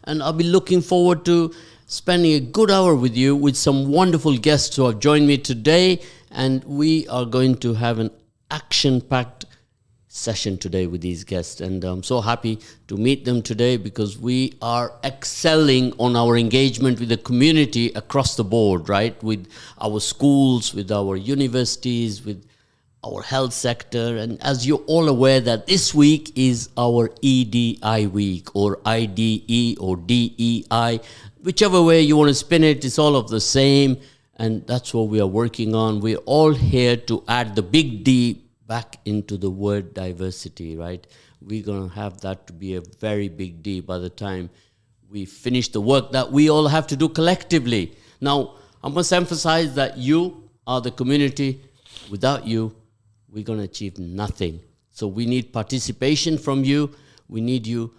and I'll be looking forward to spending a good hour with you with some wonderful guests who have joined me today, and we are going to have an action-packed session today with these guests, and I'm so happy to meet them today because we are excelling on our engagement with the community across the board, right? With our schools, with our universities, with our health sector. And as you're all aware that this week is our EDI week, or IDE or DEI, whichever way you want to spin it, it's all of the same, and that's what we are working on. We're all here to add the big D back into the word diversity, right? We're going to have that to be a very big D by the time we finish the work that we all have to do collectively. Now, I must emphasize that you are the community. Without you, we're going to achieve nothing. So we need participation from you. We need you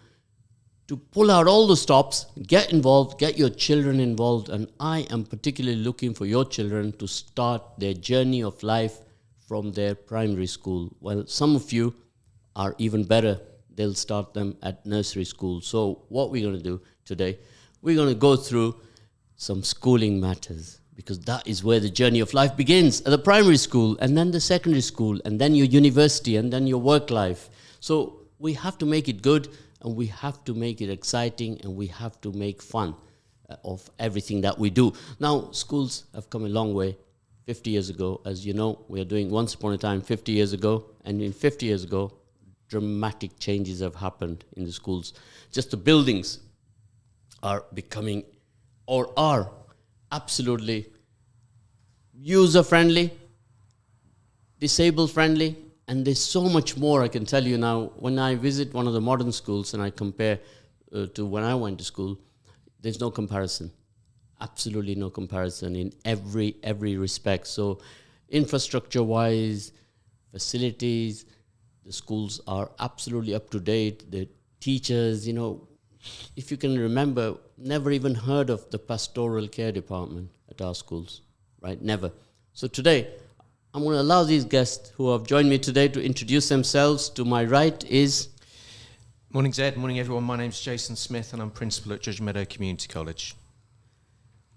to pull out all the stops, get involved, get your children involved. And I am particularly looking for your children to start their journey of life from their primary school. Well, some of you are even better. They'll start them at nursery school. So what we're going to do today, we're going to go through some schooling matters, because that is where the journey of life begins, at the primary school, and then the secondary school, and then your university, and then your work life. So we have to make it good, and we have to make it exciting, and we have to make fun of everything that we do. Now, schools have come a long way. 50 years ago, as you know, we are doing Once Upon a Time 50 years ago, and in 50 years ago, dramatic changes have happened in the schools. Just the buildings are becoming, or are absolutely user-friendly, disabled-friendly, and there's so much more I can tell you now. When I visit one of the modern schools and I compare to when I went to school, there's no comparison. Absolutely no comparison in every respect. So infrastructure-wise, facilities, the schools are absolutely up to date. The teachers, if you can remember, never even heard of the pastoral care department at our schools, right? Never. So today, I'm going to allow these guests who have joined me today to introduce themselves. To my right is... Morning, Zed. Morning, everyone. My name's Jason Smith, and I'm principal at Judge Meadow Community College.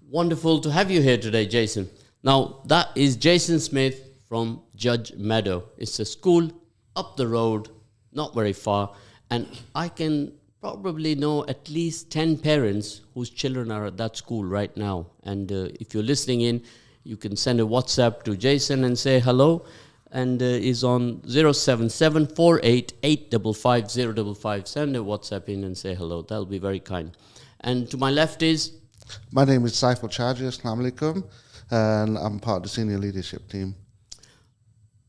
Wonderful to have you here today, Jason. Now, that is Jason Smith from Judge Meadow. It's a school up the road, not very far, and I can probably know at least 10 parents whose children are at that school right now. And if you're listening in, you can send a WhatsApp to Jason and say hello, and is on 07748855055. Send a WhatsApp in and say hello. That'll be very kind. And to my left is... My name is Saiful, Assalamu alaikum, and I'm part of the senior leadership team.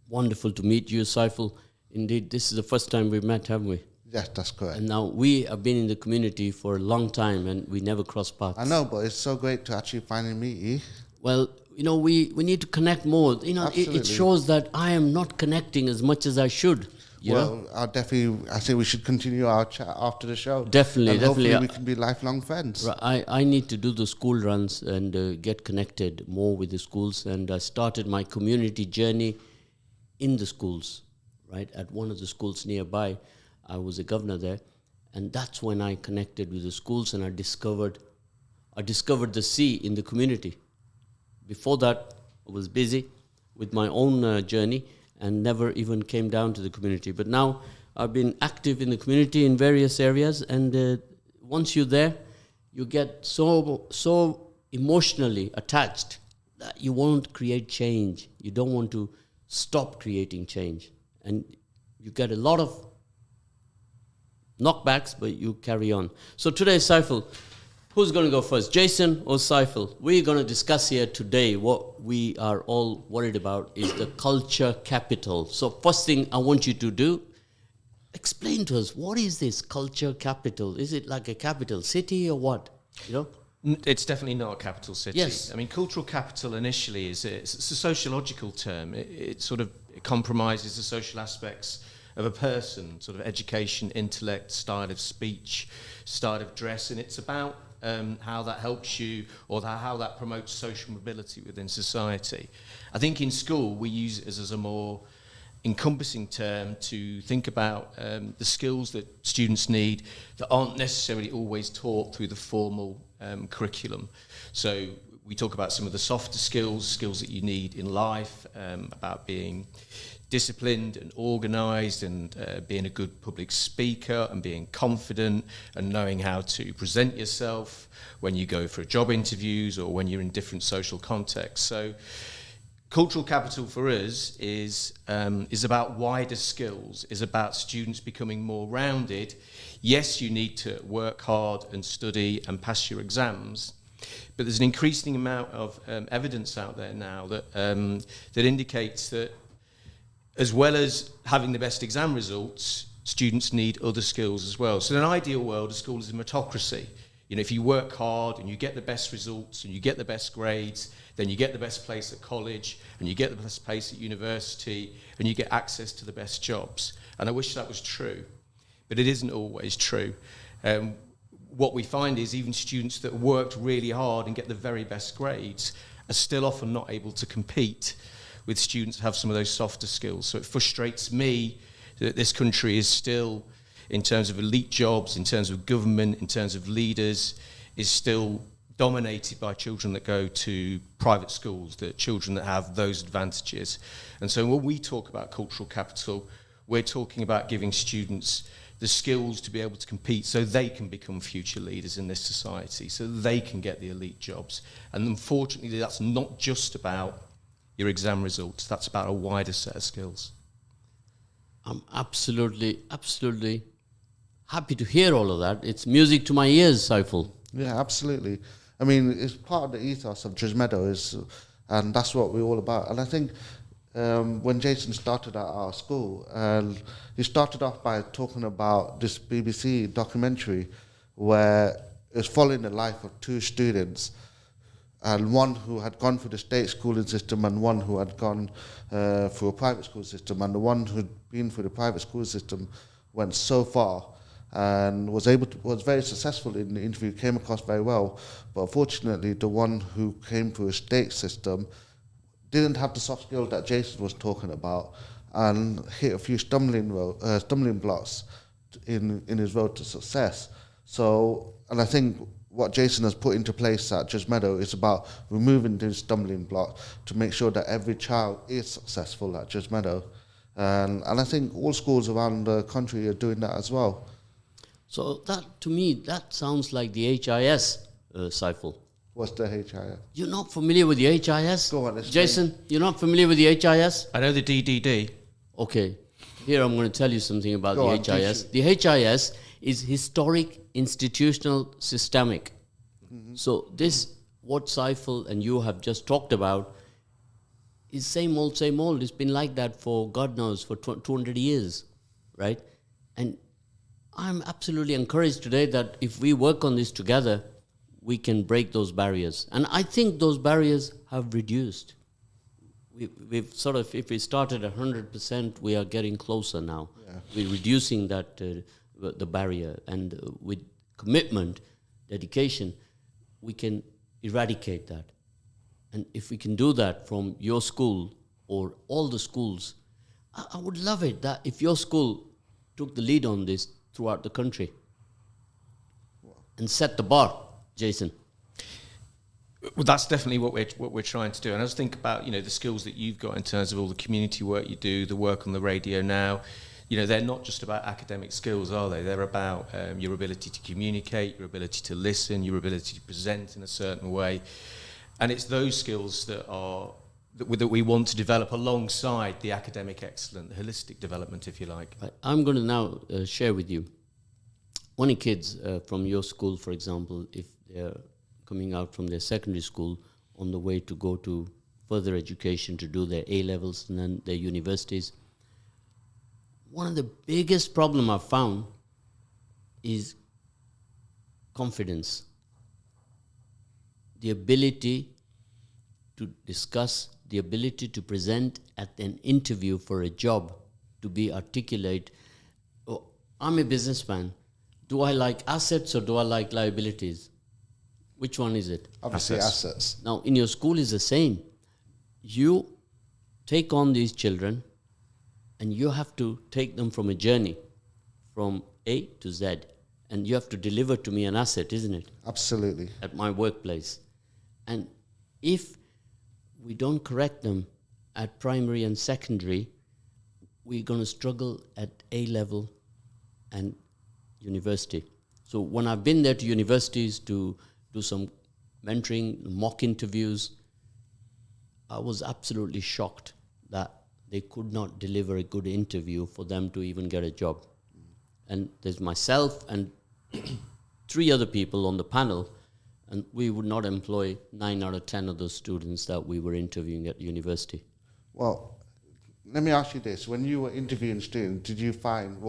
Wonderful to meet you, Saiful. Indeed, this is the first time we've met, haven't we? Yes, that's correct. And now we have been in the community for a long time and we never crossed paths. I know, but it's so great to actually finally meet you. Well, we need to connect more. It shows that I am not connecting as much as I should. I think we should continue our chat after the show. Definitely. Hopefully we can be lifelong friends. I need to do the school runs and get connected more with the schools. And I started my community journey in the schools, right? At one of the schools nearby. I was a governor there. And that's when I connected with the schools, and I discovered the sea in the community. Before that, I was busy with my own journey and never even came down to the community. But now I've been active in the community in various areas, and once you're there, you get so emotionally attached that you won't create change. You don't want to stop creating change. And you get a lot of knockbacks, but you carry on. So today, Saiful, who's going to go first, Jason or Saiful? We're going to discuss here today what we are all worried about is the culture capital. So first thing I want you to do, explain to us, what is this culture capital? Is it like a capital city or what? It's definitely not a capital city. Yes. I mean, cultural capital initially it's a sociological term. It compromises the social aspects of a person, sort of education, intellect, style of speech, style of dress, and it's about how that helps you or how that promotes social mobility within society. I think in school we use it as a more encompassing term to think about the skills that students need that aren't necessarily always taught through the formal curriculum. So we talk about some of the softer skills that you need in life, about being disciplined and organised and being a good public speaker and being confident and knowing how to present yourself when you go for job interviews or when you're in different social contexts. So cultural capital for us is about wider skills, is about students becoming more rounded. Yes, you need to work hard and study and pass your exams, but there's an increasing amount of evidence out there now that indicates that as well as having the best exam results, students need other skills as well. So in an ideal world, a school is a meritocracy. You know, if you work hard and you get the best results and you get the best grades, then you get the best place at college and you get the best place at university and you get access to the best jobs. And I wish that was true, but it isn't always true. What we find is even students that worked really hard and get the very best grades are still often not able to compete with students that have some of those softer skills. So it frustrates me that this country is still, in terms of elite jobs, in terms of government, in terms of leaders, is still dominated by children that go to private schools, the children that have those advantages. And so when we talk about cultural capital, we're talking about giving students the skills to be able to compete so they can become future leaders in this society, so they can get the elite jobs. And unfortunately, that's not just about your exam results, that's about a wider set of skills. I'm absolutely happy to hear all of that. It's music to my ears, Saiful. Yeah, absolutely. I mean, it's part of the ethos of Judge Meadow, and that's what we're all about. And I think when Jason started at our school, he started off by talking about this BBC documentary where it's following the life of two students, and one who had gone through the state schooling system and one who had gone through a private school system. And the one who'd been through the private school system went so far and was very successful in the interview, came across very well. But unfortunately, the one who came through a state system didn't have the soft skills that Jason was talking about and hit a few stumbling blocks in his road to success. So, and I think what Jason has put into place at Judge Meadow is about removing these stumbling blocks to make sure that every child is successful at Judge Meadow. And I think all schools around the country are doing that as well. So that, to me, that sounds like the HIS, Saiful. What's the HIS? You're not familiar with the HIS? Go on, Jason, you're not familiar with the HIS? I know the DDD. Okay, here I'm going to tell you something about Go the on, HIS. The HIS is historic, institutional, systemic. Mm-hmm. So this, what Saiful and you have just talked about, is same old, same old. It's been like that for, God knows, for 200 years, right? And I'm absolutely encouraged today that if we work on this together, we can break those barriers. And I think those barriers have reduced. We've sort of, if we started at 100%, we are getting closer now. Yeah. We're reducing that, the barrier. And with commitment, dedication, we can eradicate that. And if we can do that from your school or all the schools, I would love it that if your school took the lead on this throughout the country and set the bar, Jason. Well, that's definitely what we're trying to do. And I just think about, the skills that you've got in terms of all the community work you do, the work on the radio now. They're not just about academic skills, are they? They're about your ability to communicate, your ability to listen, your ability to present in a certain way. And it's those skills that we want to develop alongside the academic excellence, the holistic development, if you like. I'm going to now share with you. Only kids from your school, for example, if they're coming out from their secondary school on the way to go to further education to do their A-levels and then their universities, one of the biggest problem I've found is confidence. The ability to discuss, the ability to present at an interview for a job, to be articulate. Oh, I'm a businessman. Do I like assets or do I like liabilities? Which one is it? Obviously assets. Now, in your school is the same. You take on these children and you have to take them from a journey from A to Z, and you have to deliver to me an asset, isn't it? Absolutely. At my workplace. And if we don't correct them at primary and secondary, we're going to struggle at A level and university. So when I've been there to universities to do some mentoring, mock interviews, I was absolutely shocked that they could not deliver a good interview for them to even get a job. And there's myself and 3 other people on the panel, and we would not employ 9 out of 10 of those students that we were interviewing at university. Well, let me ask you this. When you were interviewing students, did you find,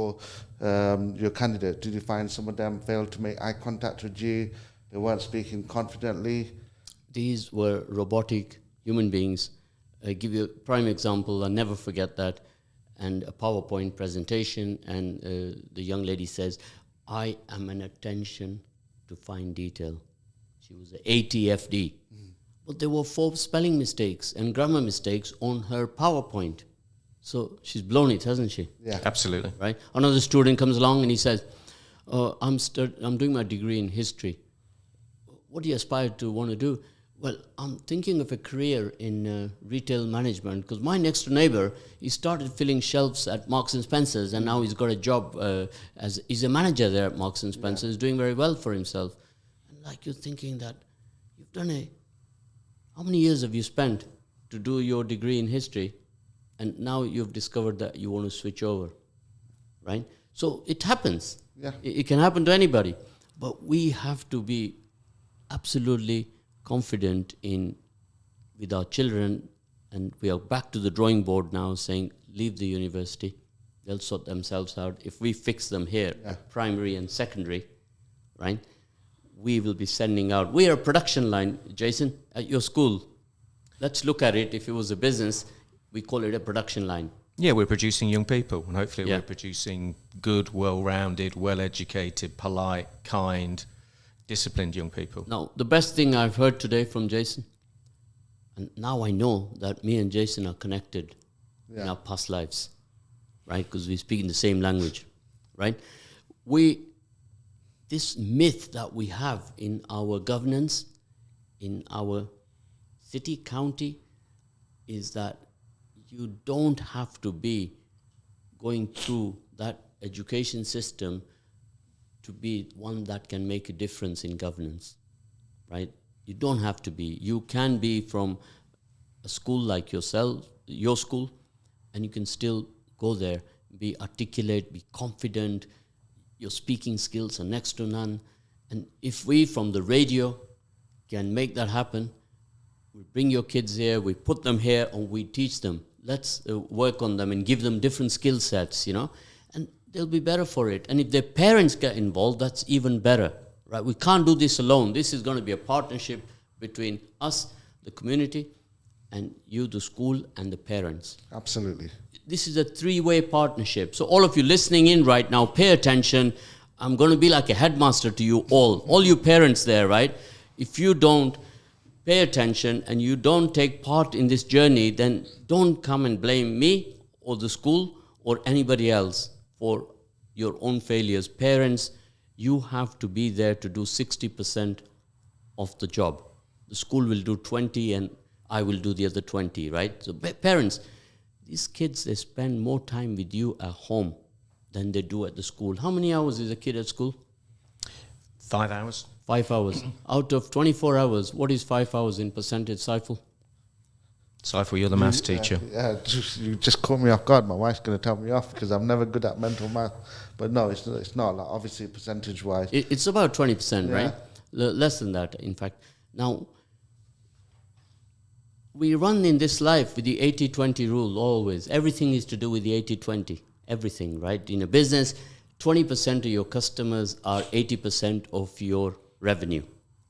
your candidate, did you find some of them failed to make eye contact with you? They weren't speaking confidently? These were robotic human beings. I give you a prime example. I'll never forget that. And a PowerPoint presentation, and the young lady says, I am an attention to fine detail. She was an ATFD. But there were 4 spelling mistakes and grammar mistakes on her PowerPoint. So she's blown it, hasn't she? Yeah. Absolutely. Right? Another student comes along and he says, I'm doing my degree in history. What do you aspire to want to do? Well, I'm thinking of a career in retail management, because my next door neighbor, he started filling shelves at Marks and Spencer's, and now he's got a job as he's a manager there at Marks and Spencer's, doing very well for himself. And like, you're thinking that you've done how many years have you spent to do your degree in history, and now you've discovered that you want to switch over, right? So it happens. Yeah. It can happen to anybody, but we have to be absolutely confident with our children, and we are back to the drawing board now, saying leave the university, they'll sort themselves out. If we fix them here at primary and secondary, right, we will be sending out. We are a production line, Jason, at your school. Let's look at it. If it was a business, we call it a production line. Yeah, we're producing young people, and hopefully Yeah. we're producing good, well-rounded, well-educated, polite, kind, disciplined young people. Now, the best thing I've heard today from Jason, and now I know that me and Jason are connected in our past lives, right? Because we speak in the same language, right? This myth that we have in our governance, in our city, county, is that you don't have to be going through that education system to be one that can make a difference in governance, right? You don't have to be. You can be from a school like your school, and you can still go there, be articulate, be confident. Your speaking skills are next to none. And if we from the radio can make that happen, we bring your kids here, we put them here, and we teach them. Let's work on them and give them different skill sets, and they'll be better for it. And if their parents get involved, that's even better, right? We can't do this alone. This is going to be a partnership between us, the community, and you, the school, and the parents. Absolutely. This is a 3-way partnership. So all of you listening in right now, pay attention. I'm going to be like a headmaster to you all you parents there, right? If you don't pay attention and you don't take part in this journey, then don't come and blame me or the school or anybody else for your own failures. Parents, you have to be there to do 60% of the job. The school will do 20 and I will do the other 20, right? So parents, these kids, they spend more time with you at home than they do at the school. How many hours is a kid at school? 5 hours. 5 hours. Out of 24 hours, what is 5 hours in percentage, Saiful? Saiful, you're the maths teacher. Yeah, you just caught me off guard. My wife's going to tell me off because I'm never good at mental math. But no, it's not. Like, obviously, percentage-wise. It's about 20%, right? Less than that, in fact. Now, we run in this life with the 80-20 rule always. Everything is to do with the 80-20. Everything, right? In a business, 20% of your customers are 80% of your revenue,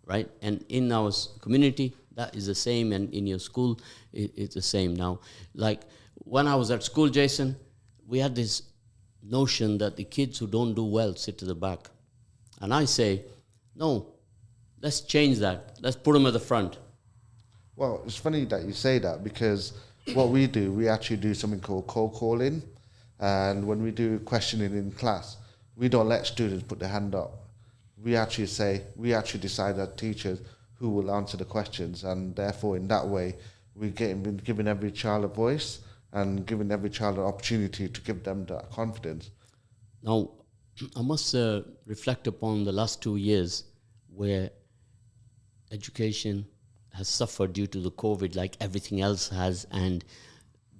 right? And in our community, that is the same, and in your school, it's the same now. Like, when I was at school, Jason, we had this notion that the kids who don't do well sit to the back. And I say, no, let's change that. Let's put them at the front. Well, it's funny that you say that because what we do, we actually do something called cold calling. And when we do questioning in class, we don't let students put their hand up. We actually decide as teachers who will answer the questions, and therefore in that way we're giving every child a voice and giving every child an opportunity to give them that confidence. Now, I must reflect upon the last 2 years where education has suffered due to the COVID like everything else has, and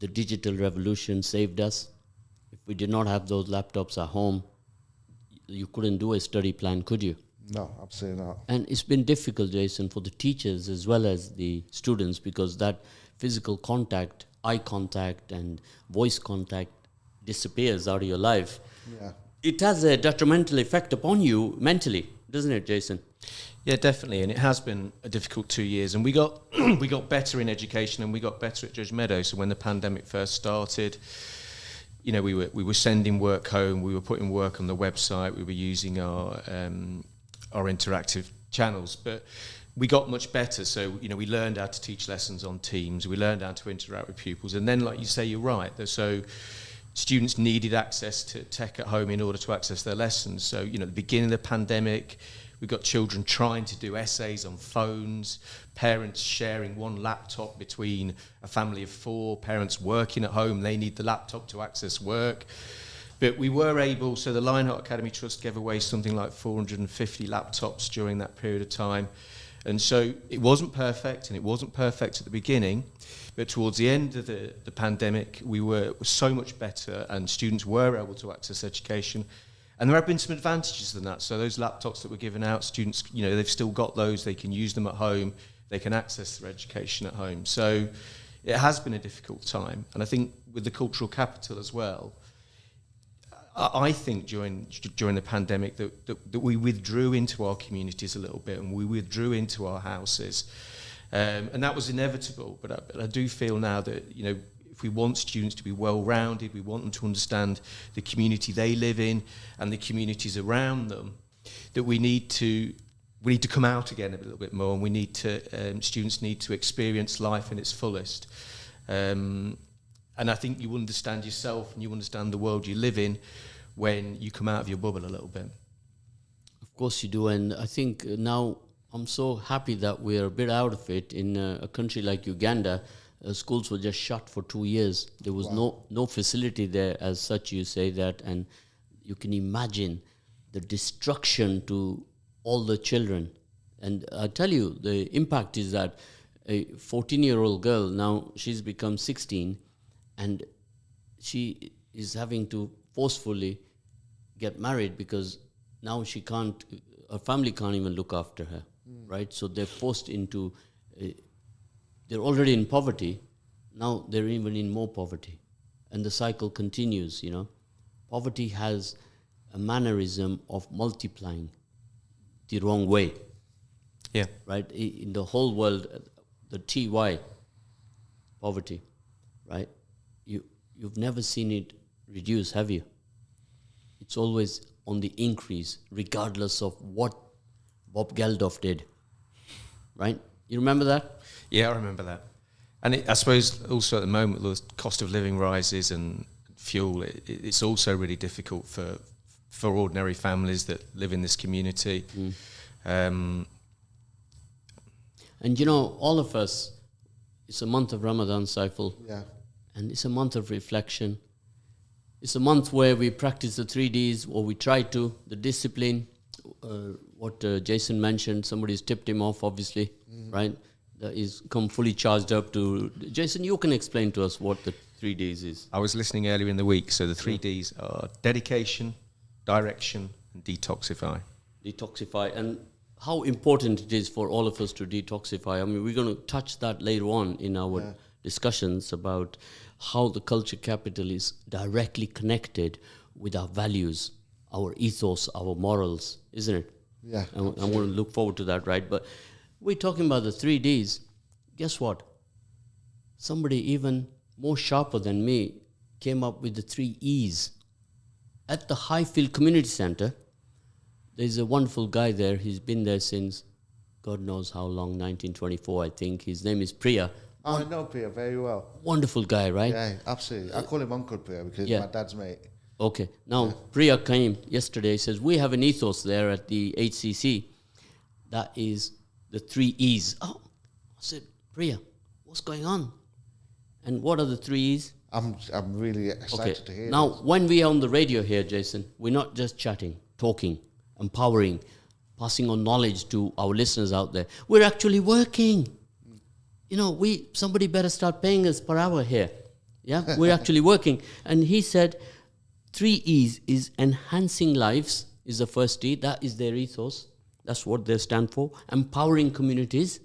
the digital revolution saved us. If we did not have those laptops at home, you couldn't do a study plan, could you? No, absolutely not. And it's been difficult, Jason, for the teachers as well as the students, because that physical contact, eye contact and voice contact disappears out of your life. Yeah. It has a detrimental effect upon you mentally, doesn't it, Jason? Yeah, definitely, and it has been a difficult 2 years, and we got we got better in education, and we got better at Judge Meadow. So when the pandemic first started, you know, we were sending work home, we were putting work on the website, we were using our interactive channels, but we got much better. So, you know, we learned how to teach lessons on Teams, we learned how to interact with pupils, and then, like you say, you're right. So students needed access to tech at home in order to access their lessons. So, you know, at the beginning of the pandemic, we got children trying to do essays on phones, parents sharing one laptop between a family of 4, parents working at home, they need the laptop to access work. But we were able, so the Lionheart Academy Trust gave away something like 450 laptops during that period of time. And so it wasn't perfect, and it wasn't perfect at the beginning, but towards the end of the pandemic, we were so much better, and students were able to access education. And there have been some advantages than that. So those laptops that were given out, students, you know, they've still got those, they can use them at home, they can access their education at home. So it has been a difficult time. And I think with the cultural capital as well, I think during the pandemic that we withdrew into our communities a little bit, and we withdrew into our houses. And that was inevitable. But I do feel now that, you know, if we want students to be well-rounded, we want them to understand the community they live in and the communities around them, that we need to come out again a little bit more, and we need to students need to experience life in its fullest. And I think you understand yourself and you understand the world you live in when you come out of your bubble a little bit. Of course you do, and I think now I'm so happy that we're a bit out of it. In a country like Uganda, schools were just shut for 2 years. There was no facility there as such, you say that, and you can imagine the destruction to all the children. And I tell you, the impact is that a 14-year-old girl, now she's become 16, and she is having to forcefully get married because now she can't, her family can't even look after her, right? So they're forced into, they're already in poverty, now they're even in more poverty. And the cycle continues, you know. Poverty has a mannerism of multiplying the wrong way. Yeah. Right? In the whole world, the TY, poverty, right? You've never seen it reduce, have you? It's always on the increase, regardless of what Bob Geldof did, right? You remember that? Yeah, I remember that. And I suppose also at the moment, the cost of living rises and fuel, it's also really difficult for ordinary families that live in this community. And you know, all of us, it's a month of Ramadan, Saiful. Yeah. And it's a month of reflection. It's a month where we practice the 3 Ds, or we try to, the discipline, what Jason mentioned, somebody's tipped him off, obviously, right? That is come fully charged up to... Jason, you can explain to us what the 3 Ds is. I was listening earlier in the week, so the 3 Ds are dedication, direction, and detoxify. Detoxify, and how important it is for all of us to detoxify. I mean, we're going to touch that later on in our discussions about how the culture capital is directly connected with our values, our ethos, our morals, isn't it? Yeah. And I'm going to look forward to that, right? But we're talking about the 3 Ds. Guess what? Somebody even more sharper than me came up with the 3 E's. At the Highfield Community Center, there's a wonderful guy there. He's been there since God knows how long, 1924, I think. His name is Priya. I know Priya very well. Wonderful guy, right? Yeah, absolutely. I call him Uncle Priya because Yeah. my dad's mate. Okay. Now, Priya came yesterday, says, we have an ethos there at the HCC. That is the 3 E's. Oh, I said, Priya, what's going on? And what are the 3 E's? I'm really excited to hear Now, this. when we are on the radio here, Jason, we're not just chatting, talking, empowering, passing on knowledge to our listeners out there. We're actually working. You know, somebody better start paying us per hour here. Yeah, we're actually working. And he said 3 E's is enhancing lives is the first E. That is their ethos. That's what they stand for. Empowering communities.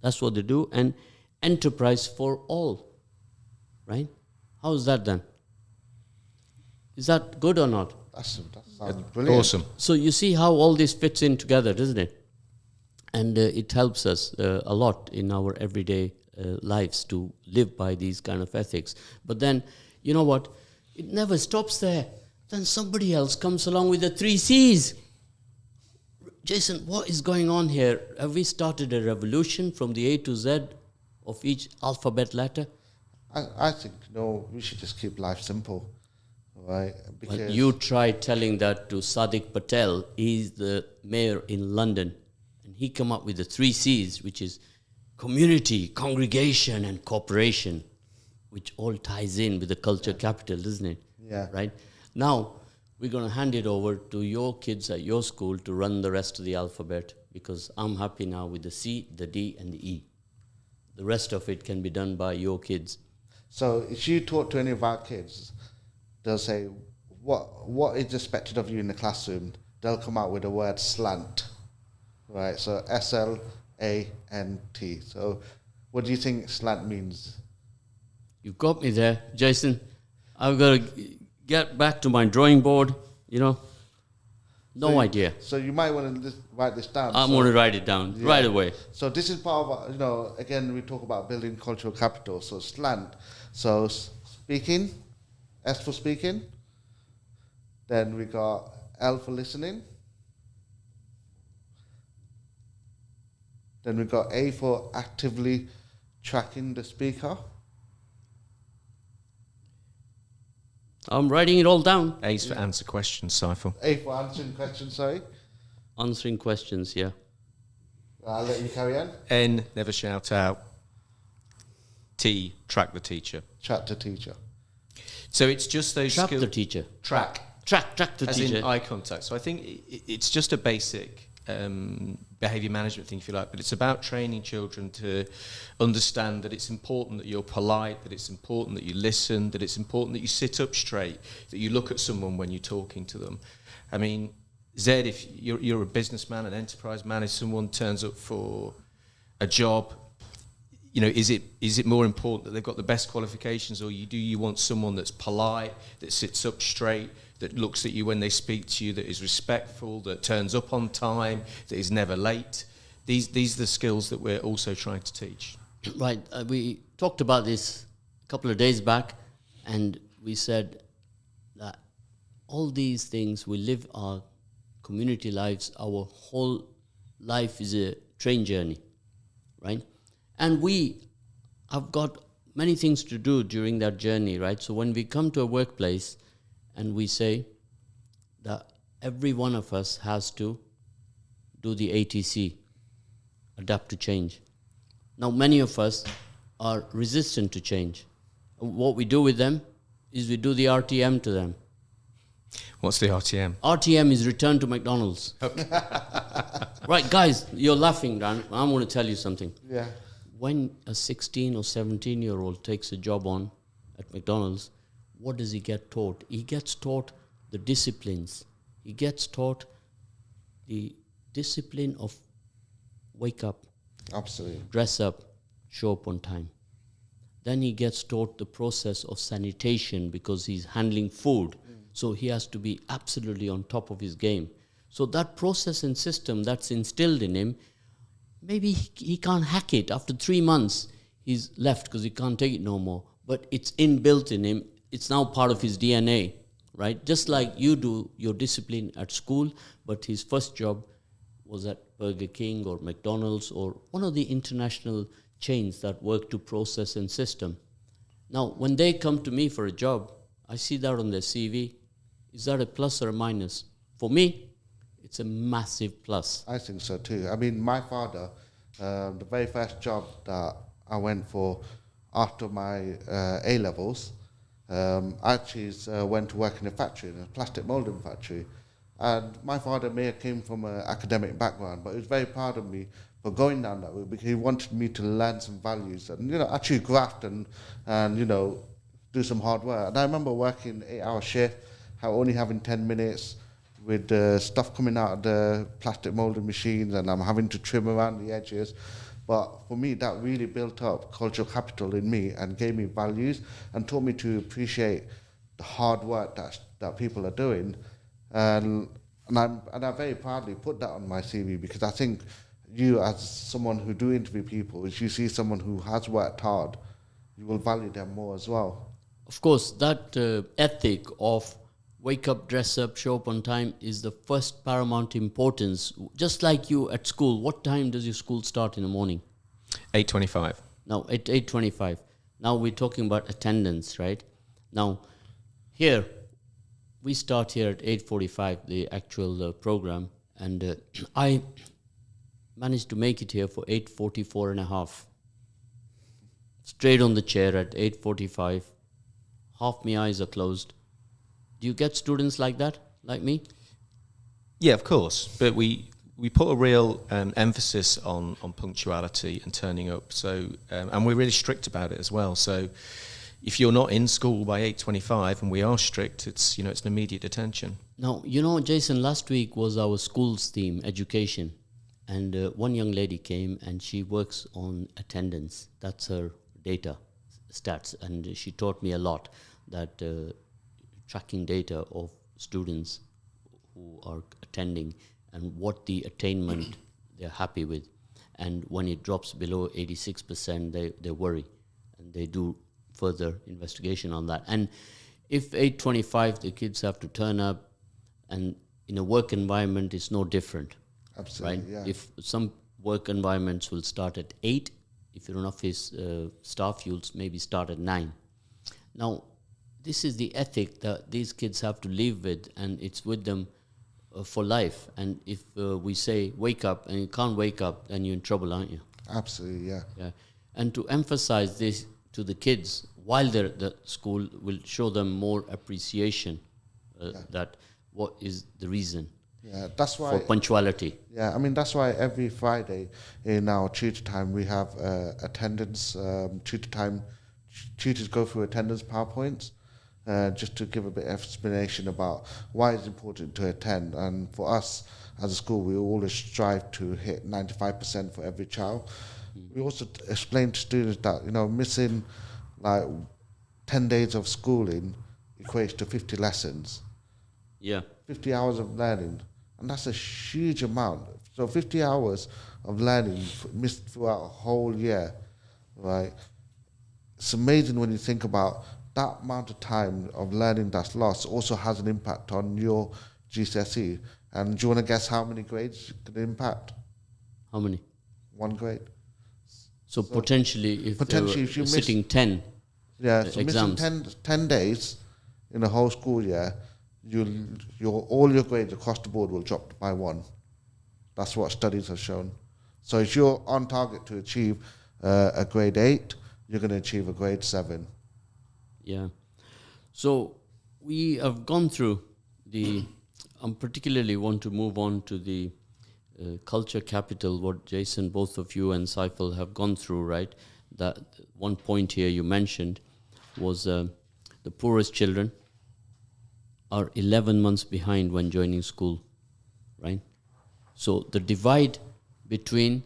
That's what they do. And enterprise for all. Right? How is that then? Is that good or not? That sounds brilliant. Awesome. So you see how all this fits in together, doesn't it? And it helps us a lot in our everyday lives to live by these kind of ethics. But then, you know what? It never stops there. Then somebody else comes along with the 3 C's. Jason, what is going on here? Have we started a revolution from the A to Z of each alphabet letter? I think, we should just keep life simple, right? Because Well, you try telling that to Sadiq Patel. He's the mayor in London. And he come up with the 3 C's, which is community, congregation, and cooperation, which all ties in with the culture capital, doesn't it? Yeah. Right? Now, we're going to hand it over to your kids at your school to run the rest of the alphabet, because I'm happy now with the C, the D, and the E. The rest of it can be done by your kids. So if you talk to any of our kids, they'll say, what is expected of you in the classroom? They'll come out with the word slant, right? So SLANT. So what do you think slant means? You've got me there, Jason. I've got to get back to my drawing board, No idea. So you might want to write this down. I'm going to write it down right away. So this is part of, again, we talk about building cultural capital. So slant. So speaking, S for speaking. Then we got L for listening. Then we got A for actively tracking the speaker. I'm writing it all down. A's for answer questions, Saiful. A for answering questions, sorry. Answering questions, yeah. I'll let you carry on. N, never shout out. T, track the teacher. Track the teacher. So it's just those Trap skills. the teacher. Track. Track the As teacher. in eye contact. So I think it's just a basic behaviour management thing, if you like, but it's about training children to understand that it's important that you're polite, that it's important that you listen, that it's important that you sit up straight, that you look at someone when you're talking to them. I mean, Zed, if you're a businessman, an enterprise man, if someone turns up for a job, is it more important that they've got the best qualifications, or you want someone that's polite, that sits up straight, that looks at you when they speak to you, that is respectful, that turns up on time, that is never late? These are the skills that we're also trying to teach. Right. We talked about this a couple of days back, and we said that all these things, we live our community lives, our whole life is a train journey, right? And we have got many things to do during that journey, right? So when we come to a workplace and we say that every one of us has to do the ATC, adapt to change. Now, many of us are resistant to change. What we do with them is we do the RTM to them. What's the RTM? RTM is return to McDonald's. Right, guys, you're laughing, Dan. I'm going to tell you something. Yeah. When a 16 or 17-year-old takes a job on at McDonald's, what does he get taught? He gets taught the disciplines. He gets taught the discipline of wake up, Absolutely. dress up, show up on time. Then he gets taught the process of sanitation because he's handling food. So he has to be absolutely on top of his game. So that process and system that's instilled in him, maybe he can't hack it. After 3 months, he's left because he can't take it no more. But it's inbuilt in him. It's now part of his DNA, right? Just like you do your discipline at school, but his first job was at Burger King or McDonald's or one of the international chains that work to process and system. Now, when they come to me for a job, I see that on their CV. Is that a plus or a minus? For me, it's a massive plus. I think so too. I mean, my father, the very first job that I went for after my A-levels, I actually went to work in a factory, in a plastic moulding factory. And my father may have came from an academic background, but he was very proud of me for going down that way because he wanted me to learn some values and, actually graft and do some hard work. And I remember working 8-hour shift, only having 10 minutes with stuff coming out of the plastic moulding machines, and I'm having to trim around the edges. But for me, that really built up cultural capital in me and gave me values and taught me to appreciate the hard work that people are doing. And I very proudly put that on my CV because I think you, as someone who do interview people, if you see someone who has worked hard, you will value them more as well. Of course, that ethic of wake up, dress up, show up on time is the first paramount importance. Just like you at school, what time does your school start in the morning? 8:25. Now, at 8:25. Now we're talking about attendance, right? Now, here, we start here at 8:45, the actual program, and I managed to make it here for 8:44 and a half. Straight on the chair at 8:45. Half my eyes are closed. Do you get students like that, like me? Yeah, of course. But we put a real emphasis on punctuality and turning up. So and we're really strict about it as well. So if you're not in school by 8:25, and we are strict, it's an immediate detention. Now, Jason, last week was our school's theme, education. And one young lady came and she works on attendance. That's her data stats. And she taught me a lot that tracking data of students who are attending and what the attainment they're happy with. And when it drops below 86%, they worry and they do further investigation on that. And if 8:25, the kids have to turn up, and in a work environment, it's no different. Absolutely, right? yeah. If some work environments will start at 8, if you're an office staff, you'll maybe start at 9. Now, this is the ethic that these kids have to live with, and it's with them for life. And if we say, wake up, and you can't wake up, then you're in trouble, aren't you? Absolutely, yeah. Yeah. And to emphasize this to the kids while they're at the school will show them more appreciation that what is the reason. Yeah, that's why for punctuality. Yeah, I mean that's why every Friday in our tutor time we have attendance tutor time. Tutors go through attendance PowerPoints just to give a bit of explanation about why it's important to attend. And for us as a school, we always strive to hit 95% for every child. We also explain to students that missing like 10 days of schooling equates to 50 lessons. Yeah. 50 hours of learning, and that's a huge amount. So 50 hours of learning missed throughout a whole year, right? It's amazing when you think about that amount of time of learning that's lost also has an impact on your GCSE. And do you want to guess how many grades it could impact? How many? 1 grade. So potentially if you're sitting 10 so exams. missing 10 days in a whole school year, all your grades across the board will drop by 1. That's what studies have shown. So if you're on target to achieve a grade 8, you're going to achieve a grade 7. Yeah. So we have gone through I particularly want to move on to the culture capital, what Jason, both of you and Saiful have gone through, right? That one point here you mentioned was the poorest children are 11 months behind when joining school, right? So the divide between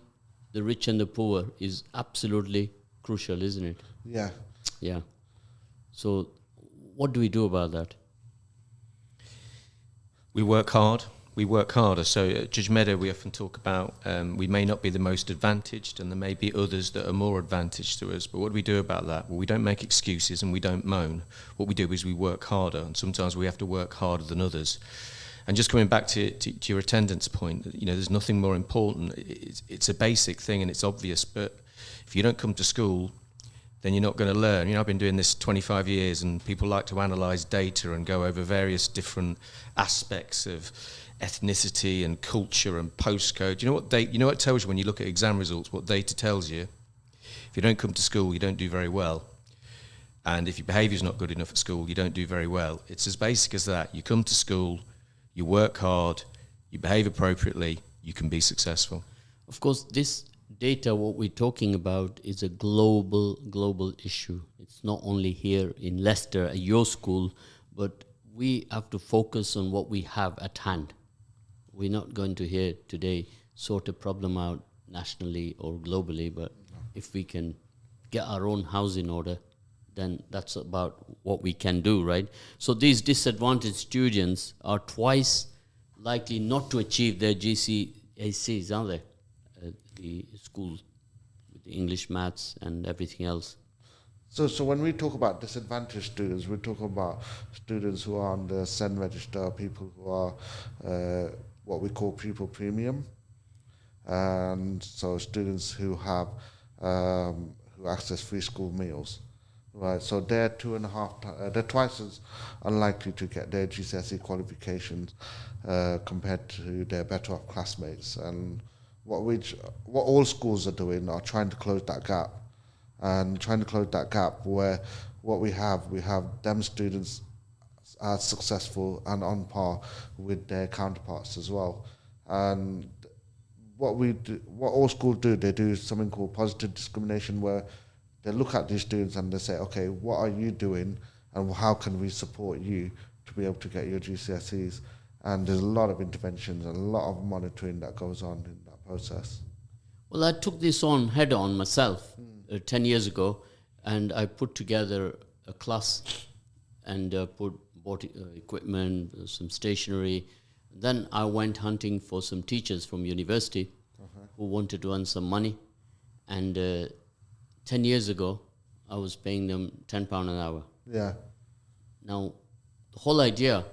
the rich and the poor is absolutely crucial, isn't it? Yeah. Yeah. So what do we do about that? We work hard. We work harder. So at Judge Meadow, we often talk about we may not be the most advantaged, and there may be others that are more advantaged to us. But what do we do about that? Well, we don't make excuses and we don't moan. What we do is we work harder, and sometimes we have to work harder than others. And just coming back to your attendance point, there's nothing more important. It's a basic thing and it's obvious, but if you don't come to school, then you're not going to learn. You know, I've been doing this 25 years, and people like to analyse data and go over various different aspects of ethnicity and culture and postcode. You know what it tells you when you look at exam results, what data tells you? If you don't come to school, you don't do very well. And if your behaviour's not good enough at school, you don't do very well. It's as basic as that. You come to school, you work hard, you behave appropriately, you can be successful. Of course, this data, what we're talking about, is a global issue. It's not only here in Leicester at your school, but we have to focus on what we have at hand. We're not going to here today sort a problem out nationally or globally, but if we can get our own house in order, then that's about what we can do, right? So these disadvantaged students are twice likely not to achieve their GCSEs, aren't they? The school with the English, maths, and everything else. So when we talk about disadvantaged students, we're talking about students who are on the SEN register, people who are what we call pupil premium, and so students who have who access free school meals, right? So they're they're twice as unlikely to get their GCSE qualifications compared to their better off classmates. And what all schools are doing are trying to close that gap. And trying to close that gap where what we have them students as successful and on par with their counterparts as well. And what all schools do, they do something called positive discrimination, where they look at these students and they say, okay, what are you doing and how can we support you to be able to get your GCSEs? And there's a lot of interventions and a lot of monitoring that goes on in that process. Well, I took this on head on myself 10 years ago, and I put together a class and bought equipment, some stationery. Then I went hunting for some teachers from university who wanted to earn some money. And 10 years ago, I was paying them £10 an hour. Yeah. Now, the whole idea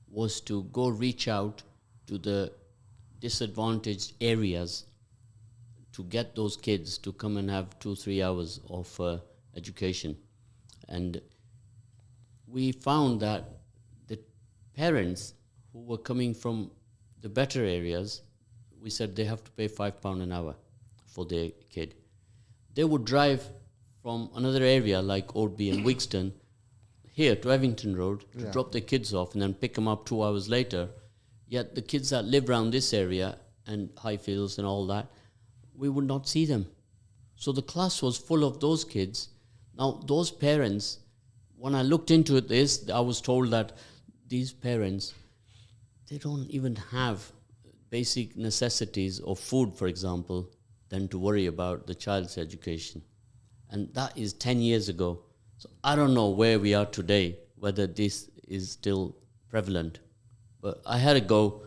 was to go reach out to the disadvantaged areas to get those kids to come and have 2-3 hours of education. And we found that the parents who were coming from the better areas, we said they have to pay £5 an hour for their kid. They would drive from another area like Oldby and Wigston here to Evington Road to drop their kids off and then pick them up 2 hours later. Yet the kids that live around this area and Highfields and all that, we would not see them. So the class was full of those kids. Now, those parents, when I looked into this, I was told that these parents, they don't even have basic necessities of food, for example, than to worry about the child's education. And that is 10 years ago. So I don't know where we are today, whether this is still prevalent. But I had a go.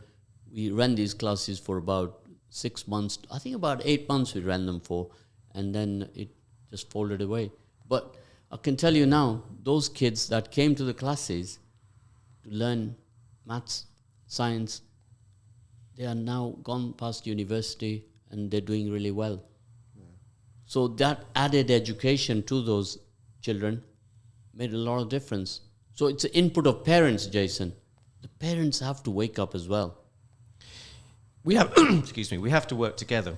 We ran these classes for about 6 months. I think about 8 months we ran them for, and then it just folded away. But I can tell you now, those kids that came to the classes to learn maths, science, they are now gone past university and they're doing really well. Yeah. So that added education to those children made a lot of difference. So it's an input of parents, Jason. The parents have to wake up as well. We have, we have to work together.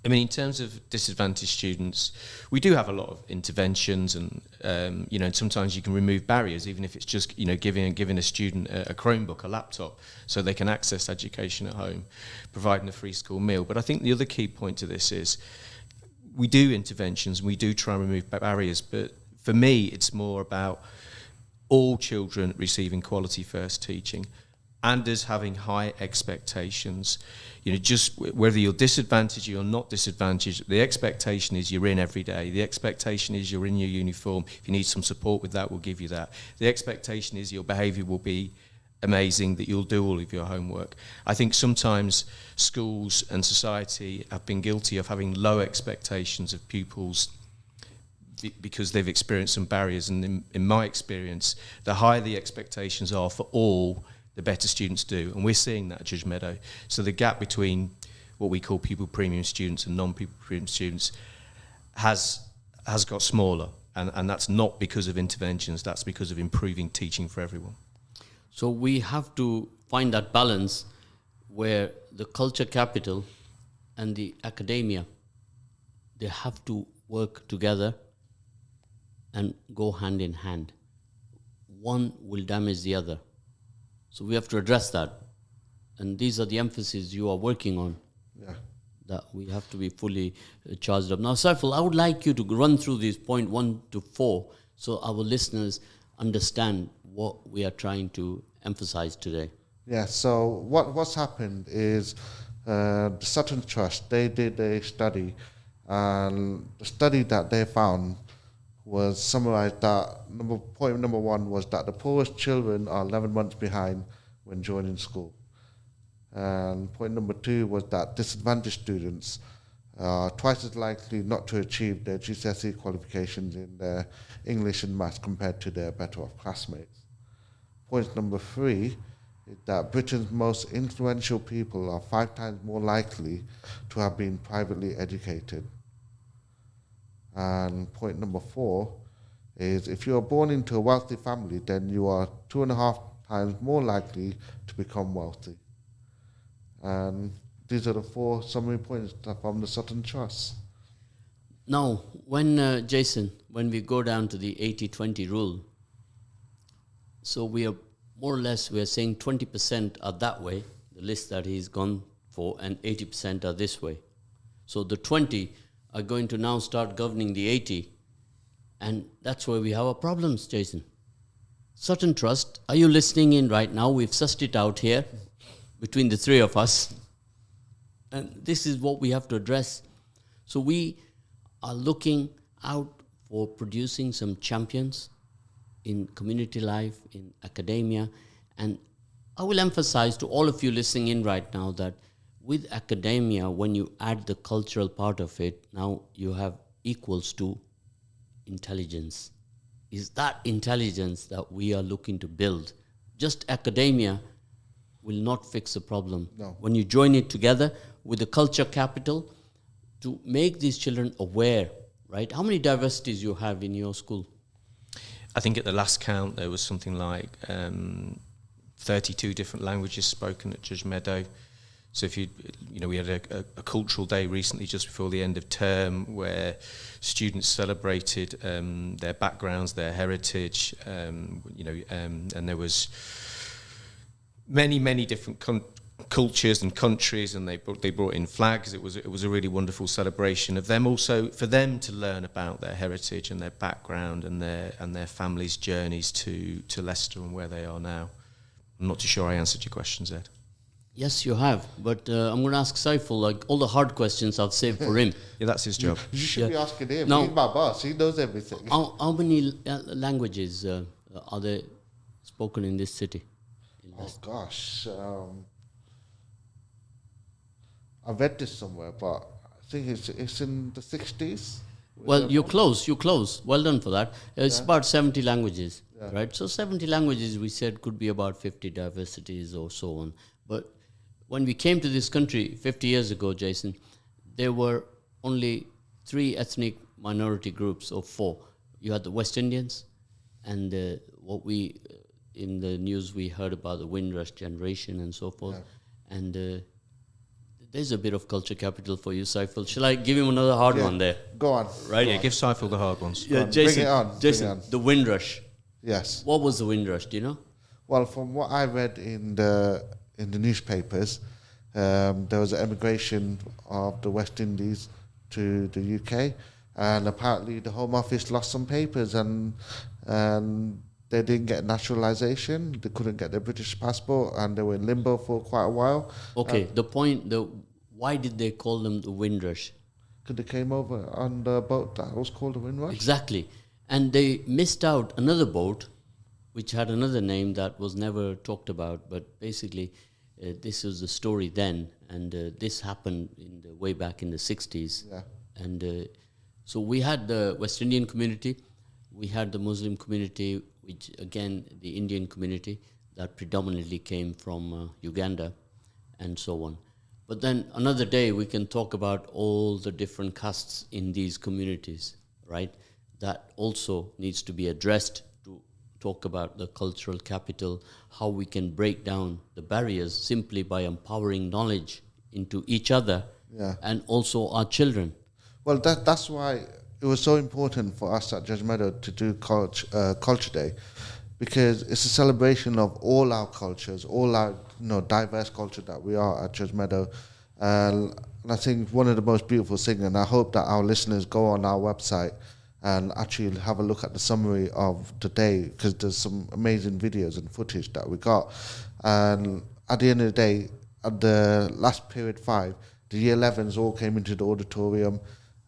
I mean, in terms of disadvantaged students, we do have a lot of interventions, and and sometimes you can remove barriers, even if it's just giving a student a Chromebook, a laptop, so they can access education at home, providing a free school meal. But I think the other key point to this is we do interventions, and we do try and remove barriers. But for me, it's more about all children receiving quality first teaching, and us having high expectations. Just whether you're disadvantaged or you're not disadvantaged, the expectation is you're in every day. The expectation is you're in your uniform. If you need some support with that, we'll give you that. The expectation is your behaviour will be amazing, that you'll do all of your homework. I think sometimes schools and society have been guilty of having low expectations of pupils because they've experienced some barriers. And in my experience, the higher the expectations are for all, the better students do. And we're seeing that at Judge Meadow. So the gap between what we call pupil premium students and non-pupil premium students has got smaller. And that's not because of interventions, that's because of improving teaching for everyone. So we have to find that balance where the culture capital and the academia, they have to work together and go hand in hand. One will damage the other. So we have to address that. And these are the emphases you are working on. Yeah. That we have to be fully charged up. Now, Saiful, I would like you to run through these point 1 to 4 so our listeners understand what we are trying to emphasize today. Yeah, so what's happened is the Sutton Trust, they did a study, and the study that they found was summarized that point number 1 was that the poorest children are 11 months behind when joining school. And point number 2 was that disadvantaged students are twice as likely not to achieve their GCSE qualifications in their English and maths compared to their better off classmates. Point number 3 is that Britain's most influential people are 5 times more likely to have been privately educated. And point number 4 is if you are born into a wealthy family, then you are 2.5 times more likely to become wealthy. And these are the 4 summary points from the Sutton Trust. Now, when Jason, when we go down to the 80-20 rule, so we are more or less, we are saying 20% are that way, the list that he's gone for, and 80% are this way. So the 20 are going to now start governing the 80, and that's where we have our problems, Jason. Sutton Trust, are you listening in right now? We've sussed it out here between the 3 of us, and this is what we have to address. So we are looking out for producing some champions in community life, in academia, and I will emphasize to all of you listening in right now that with academia, when you add the cultural part of it, now you have equals to intelligence. Is that intelligence that we are looking to build? Just academia will not fix the problem. No. When you join it together with the culture capital to make these children aware, right? How many diversities you have in your school? I think at the last count there was something like 32 different languages spoken at Judge Meadow. So if you know, we had a cultural day recently just before the end of term where students celebrated their backgrounds, their heritage, and there was many different cultures and countries, and they brought in flags. It was a really wonderful celebration of them, also for them to learn about their heritage and their background and their families' journeys to Leicester and where they are now. I'm not too sure I answered your questions, Ed. Yes, you have, but I'm going to ask Saiful, like all the hard questions I've saved for him. Yeah, that's his job. You should be asking him. No. He's my boss. He knows everything. How many languages are there spoken in this city? Oh gosh, I read this somewhere, but I think it's in the 60s. Well, you're close. Well done for that. It's about 70 languages, right? So 70 languages, we said, could be about 50 diversities or so on. But when we came to this country 50 years ago, Jason, there were only 3 ethnic minority groups, or 4. You had the West Indians, and what we, in the news, we heard about the Windrush generation and so forth. Yeah. And there's a bit of culture capital for you, Saiful. Shall I give him another hard one there? Go on. Right? Yeah, give Saiful the hard ones. Yeah, Jason, bring it on. Jason, the Windrush. Yes. What was the Windrush? Do you know? Well, from what I read in the newspapers, there was an emigration of the West Indies to the UK, and apparently the Home Office lost some papers, and they didn't get naturalisation. They couldn't get their British passport, and they were in limbo for quite a while. Okay, why did they call them the Windrush? Because they came over on the boat that was called the Windrush. Exactly. And they missed out another boat, which had another name that was never talked about, but basically this was the story then, and this happened way back in the 60s. Yeah. And so we had the West Indian community, we had the Muslim community, which again, the Indian community that predominantly came from Uganda and so on. But then another day we can talk about all the different castes in these communities, right? That also needs to be addressed, to talk about the cultural capital, how we can break down the barriers simply by empowering knowledge into each other and also our children. Well, that's why it was so important for us at Judge Meadow to do Culture Day, because it's a celebration of all our cultures, all our diverse culture that we are at Judge Meadow. And I think one of the most beautiful things, and I hope that our listeners go on our website and actually have a look at the summary of the day, because there's some amazing videos and footage that we got. And at the end of the day, at the last period 5, the year 11s all came into the auditorium,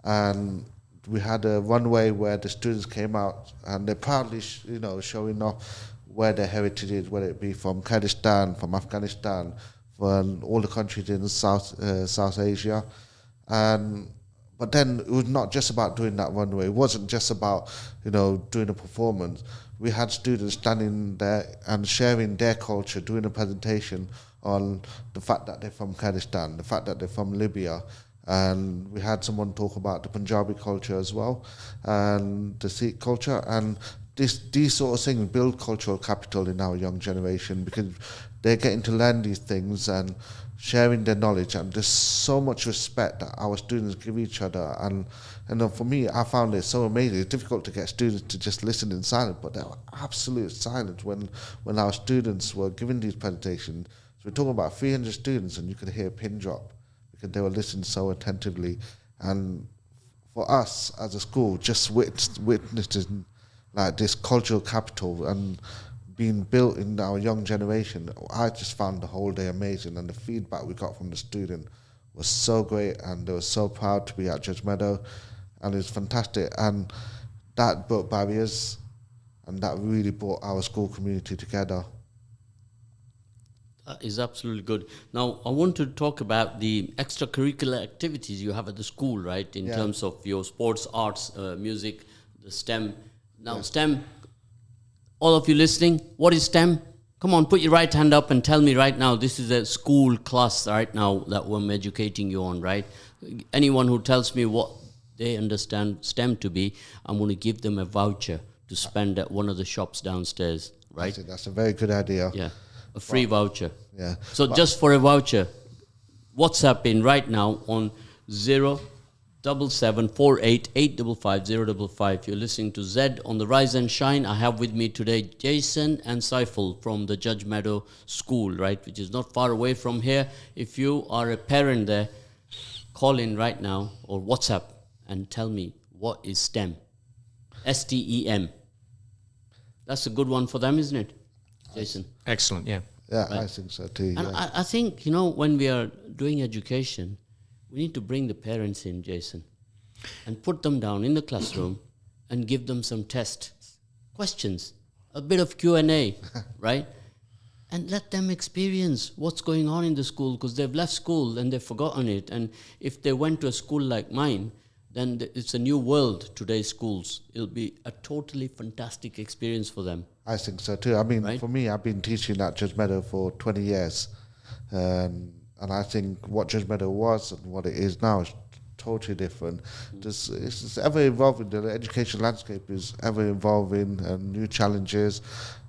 and we had a runway where the students came out and they're proudly, showing off where their heritage is, whether it be from Kurdistan, from Afghanistan, from all the countries in South Asia. But then it was not just about doing that runway. It wasn't just about, doing a performance. We had students standing there and sharing their culture, doing a presentation on the fact that they're from Kurdistan, the fact that they're from Libya. And we had someone talk about the Punjabi culture as well, and the Sikh culture. And these sort of things build cultural capital in our young generation, because they're getting to learn these things and sharing their knowledge. And there's so much respect that our students give each other. And for me, I found it so amazing. It's difficult to get students to just listen in silence, but they were absolute silence when our students were giving these presentations. So we're talking about 300 students, and you could hear a pin drop, because they were listening so attentively. And for us as a school, just witnessing like this cultural capital and being built in our young generation, I just found the whole day amazing. And the feedback we got from the student was so great, and they were so proud to be at Judge Meadow, and it was fantastic. And that broke barriers, and that really brought our school community together. Is absolutely good. Now, I want to talk about the extracurricular activities you have at the school, right? In terms of your sports, arts, music, the STEM. Now, STEM, all of you listening, what is STEM? Come on, put your right hand up and tell me right now, this is a school class right now that I'm educating you on, right? Anyone who tells me what they understand STEM to be, I'm going to give them a voucher to spend at one of the shops downstairs, right? That's a very good idea. Yeah. A free voucher. Yeah. So just for a voucher, WhatsApp in right now on 07748855055. You're listening to Z on the Rise and Shine. I have with me today Jason and Saiful from the Judge Meadow School, right, which is not far away from here. If you are a parent there, call in right now or WhatsApp and tell me what is STEM. STEM. That's a good one for them, isn't it, Jason? Excellent, yeah. Yeah, Right. I think so too. And I think, when we are doing education, we need to bring the parents in, Jason, and put them down in the classroom and give them some test questions, a bit of Q&A, right? And let them experience what's going on in the school, because they've left school and they've forgotten it. And if they went to a school like mine, then it's a new world, today's schools. It'll be a totally fantastic experience for them. I think so too. I mean, Right. for me, I've been teaching at Judge Meadow for 20 years. And I think what Judge Meadow was and what it is now is totally different. It's ever evolving. The education landscape is ever evolving, and new challenges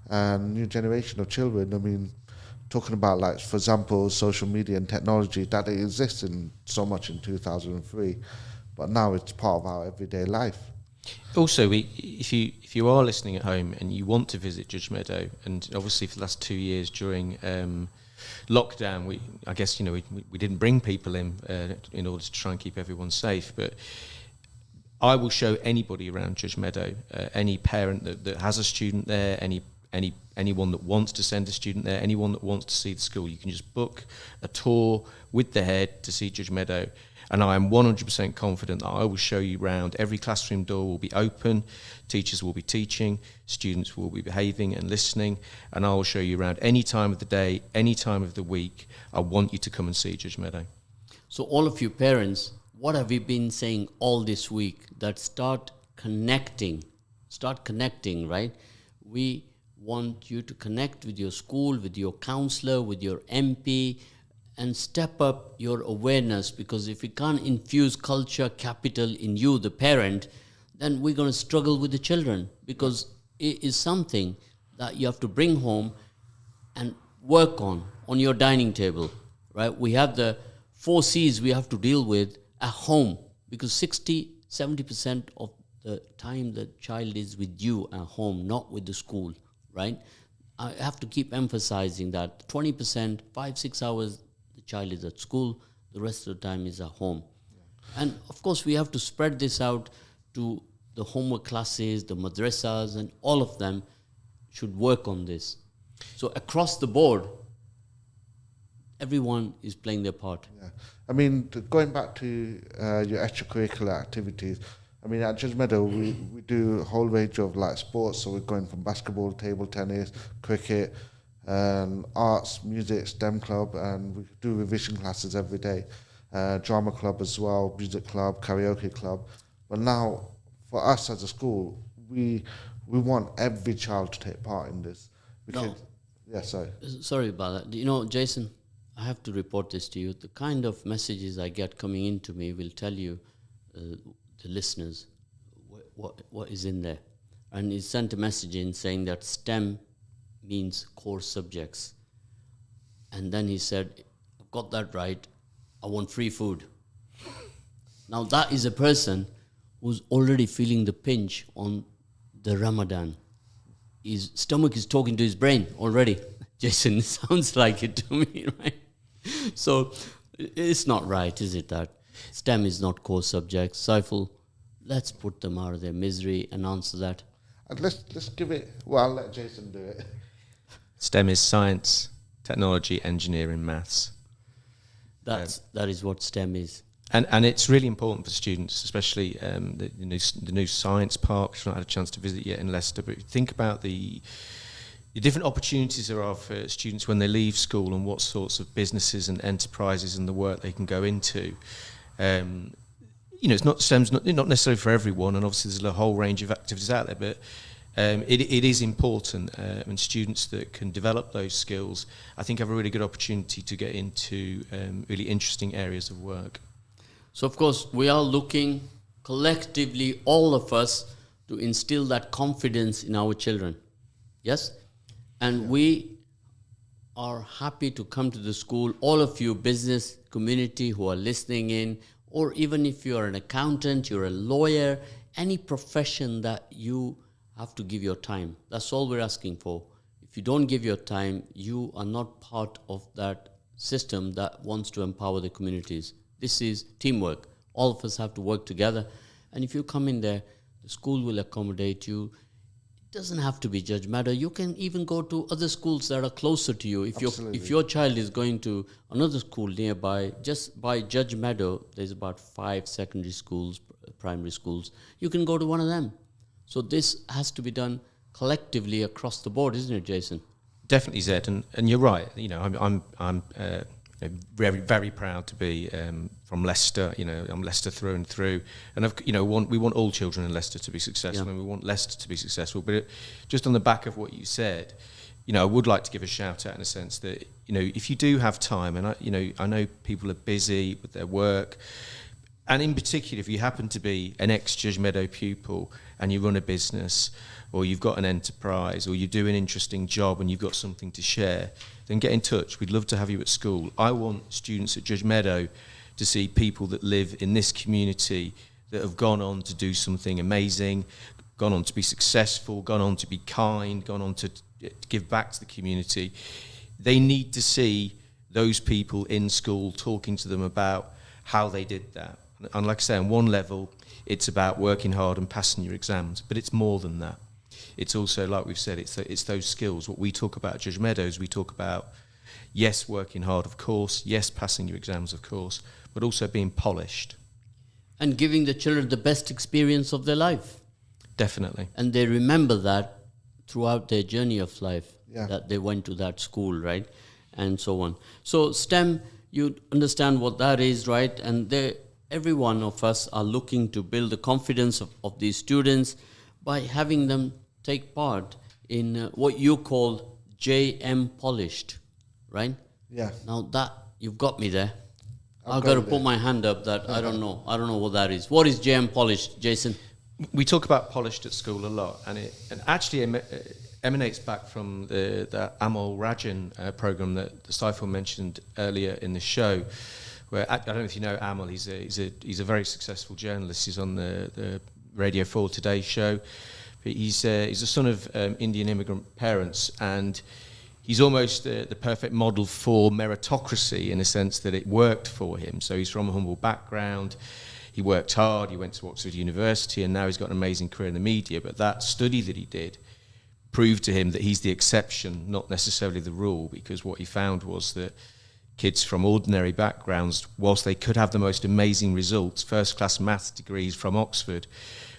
and new generation of children. I mean, talking about, like, for example, social media and technology, that it exists in so much in 2003, but now it's part of our everyday life. Also, if you are listening at home and you want to visit Judge Meadow, and obviously for the last 2 years during lockdown, we didn't bring people in order to try and keep everyone safe, but I will show anybody around Judge Meadow, any parent that has a student there, anyone that wants to send a student there, anyone that wants to see the school. You can just book a tour with the head to see Judge Meadow. And I am 100% confident that I will show you around. Every classroom door will be open, teachers will be teaching, students will be behaving and listening, and I will show you around any time of the day, any time of the week. I want you to come and see Judge Meadow. So all of you parents, what have we been saying all this week? That start connecting, right? We want you to connect with your school, with your counselor, with your MP, and step up your awareness, because if we can't infuse culture capital in you, the parent, then we're going to struggle with the children, because it is something that you have to bring home and work on your dining table, right? We have the 4 C's we have to deal with at home, because 60-70% of the time the child is with you at home, not with the school, right? I have to keep emphasizing that 20%, 5-6 hours, the child is at school, the rest of the time is at home. And of course, we have to spread this out to the homework classes, the madrasas, and all of them should work on this. So across the board, everyone is playing their part. Yeah. I mean, going back to your extracurricular activities, I mean, at Judge Meadow, we do a whole range of like sports. So we're going from basketball, table tennis, cricket, arts, music, STEM club, and we do revision classes every day. Drama club as well, music club, karaoke club. But now, for us as a school, we want every child to take part in this. No. Yeah, sorry. Sorry about that. You know, Jason, I have to report this to you. The kind of messages I get coming into me will tell you, the listeners, what is in there. And he sent a message in saying that STEM means core subjects. And then he said, I've got that right, I want free food. Now that is a person who's already feeling the pinch on the Ramadan. His stomach is talking to his brain already. Jason, it sounds like it to me, right? So it's not right, is it, that STEM is not core subjects? Saiful, let's put them out of their misery and answer that. And let's give it, well, I'll let Jason do it. STEM is science, technology, engineering, maths. That is what STEM is. And it's really important for students, especially the new science park, which I've not had a chance to visit yet in Leicester. But think about the different opportunities there are for students when they leave school, and what sorts of businesses and enterprises and the work they can go into. It's not STEM's not necessarily for everyone, and obviously there's a whole range of activities out there. But it is important, and students that can develop those skills, I think, have a really good opportunity to get into really interesting areas of work. So, of course, we are looking collectively, all of us, to instill that confidence in our children. Yes? And we are happy to come to the school, all of you business community who are listening in, or even if you are an accountant, you're a lawyer, any profession that you have to give your time. That's all we're asking for. If you don't give your time, you are not part of that system that wants to empower the communities. This is teamwork. All of us have to work together. And if you come in there, the school will accommodate you. It doesn't have to be Judge Meadow. You can even go to other schools that are closer to you. If your child is going to another school nearby, just by Judge Meadow, there's about 5 secondary schools, primary schools. You can go to one of them. So this has to be done collectively across the board, isn't it, Jason? Definitely, Zed, and you're right. I'm very, very proud to be from Leicester. I'm Leicester through and through, and we want all children in Leicester to be successful, and we want Leicester to be successful. But just on the back of what you said, I would like to give a shout out in a sense that if you do have time, and I know people are busy with their work, and in particular if you happen to be an ex-Judge Meadow pupil and you run a business, or you've got an enterprise, or you do an interesting job and you've got something to share, then get in touch. We'd love to have you at school. I want students at Judge Meadow to see people that live in this community that have gone on to do something amazing, gone on to be successful, gone on to be kind, gone on to give back to the community. They need to see those people in school talking to them about how they did that. And like I say, on one level, it's about working hard and passing your exams, but it's more than that. It's also, like we've said, it's those skills. What we talk about at Judge Meadows, we talk about, yes, working hard, of course, yes, passing your exams, of course, but also being polished. And giving the children the best experience of their life. Definitely. And they remember that throughout their journey of life, Yeah. that they went to that school, right? And so on. So STEM, you understand what that is, right? And every one of us are looking to build the confidence of these students by having them take part in what you call JM Polished, right? Yeah. Now that you've got me there. I've I've got got to you put there. my hand up that I don't know. I don't know what that is. What is JM Polished, Jason? We talk about polished at school a lot, and it actually emanates back from the Amol Rajan program that Saiful mentioned earlier in the show. Where I don't know if you know Amol. He's a very successful journalist. He's on the Radio 4 Today show. But he's a son of Indian immigrant parents, and he's almost the perfect model for meritocracy in the sense that it worked for him. So he's from a humble background. He worked hard, he went to Oxford University, and now he's got an amazing career in the media. But that study that he did proved to him that he's the exception, not necessarily the rule, because what he found was that kids from ordinary backgrounds, whilst they could have the most amazing results, first-class maths degrees from Oxford,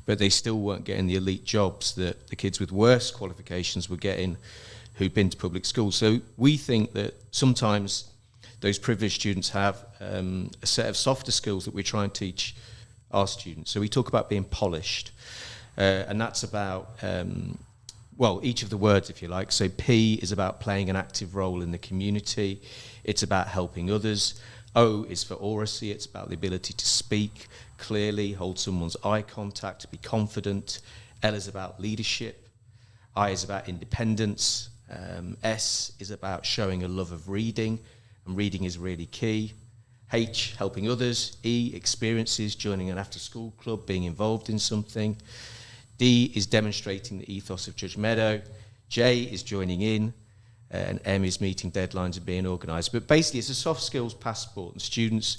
but they still weren't getting the elite jobs that the kids with worse qualifications were getting who'd been to public schools. So we think that sometimes those privileged students have a set of softer skills that we try and teach our students. So we talk about being polished, and that's about, each of the words, if you like. So P is about playing an active role in the community. It's about helping others. O is for oracy. It's about the ability to speak clearly, hold someone's eye contact, be confident. L is about leadership. I is about independence. S is about showing a love of reading, and reading is really key. H, helping others. E, experiences, joining an after-school club, being involved in something. D is demonstrating the ethos of Judge Meadow. J is joining in. And M is meeting deadlines and being organised. But basically, it's a soft skills passport, and students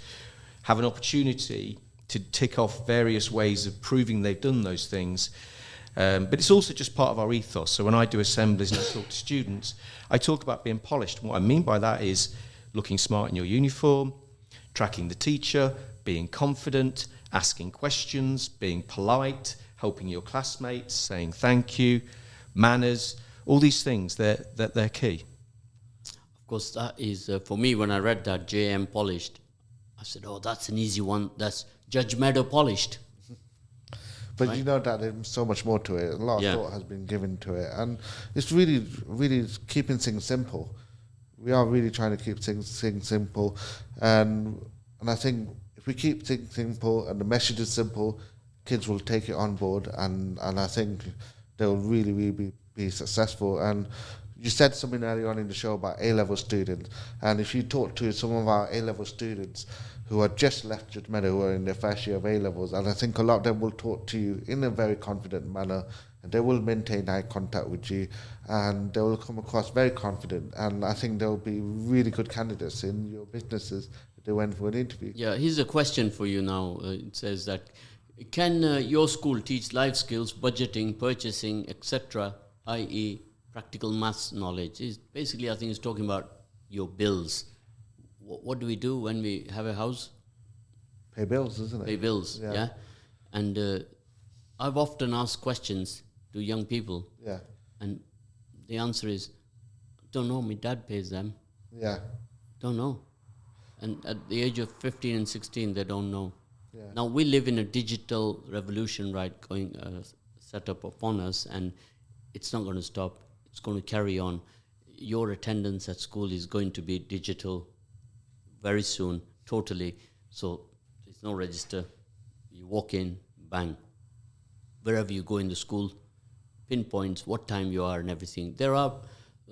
have an opportunity to tick off various ways of proving they've done those things. But it's also just part of our ethos. So when I do assemblies and I talk to students, I talk about being polished. And what I mean by that is looking smart in your uniform, tracking the teacher, being confident, asking questions, being polite, helping your classmates, saying thank you, manners, all these things, they're key. Of course, that is, for me, when I read that, JM Polished, I said, oh, that's an easy one. That's Judge Meadow Polished. But right? you know that there's so much more to it. A lot of thought has been given to it. And it's really, really keeping things simple. We are really trying to keep things simple. And I think if we keep things simple and the message is simple, kids will take it on board. And I think they'll really, really be successful. And you said something earlier on in the show about A-level students. And if you talk to some of our A-level students who are just left Judge Meadow, who are in their first year of A-levels, and I think a lot of them will talk to you in a very confident manner, and they will maintain eye contact with you, and they will come across very confident, and I think they'll be really good candidates in your businesses if they went for an interview. Yeah, here's a question for you now. It says that, can your school teach life skills, budgeting, purchasing, etc., i.e. practical maths knowledge? Basically, I think it's talking about your bills. What do we do when we have a house? Pay bills, isn't it? Pay bills, yeah. And I've often asked questions to young people. Yeah. And the answer is, don't know, my dad pays them. Yeah. Don't know. And at the age of 15 and 16, they don't know. Yeah. Now, we live in a digital revolution, right, going set up upon us, and it's not going to stop. It's going to carry on. Your attendance at school is going to be digital very soon, totally. So there's no register. You walk in, bang. Wherever you go in the school, pinpoints what time you are and everything. There are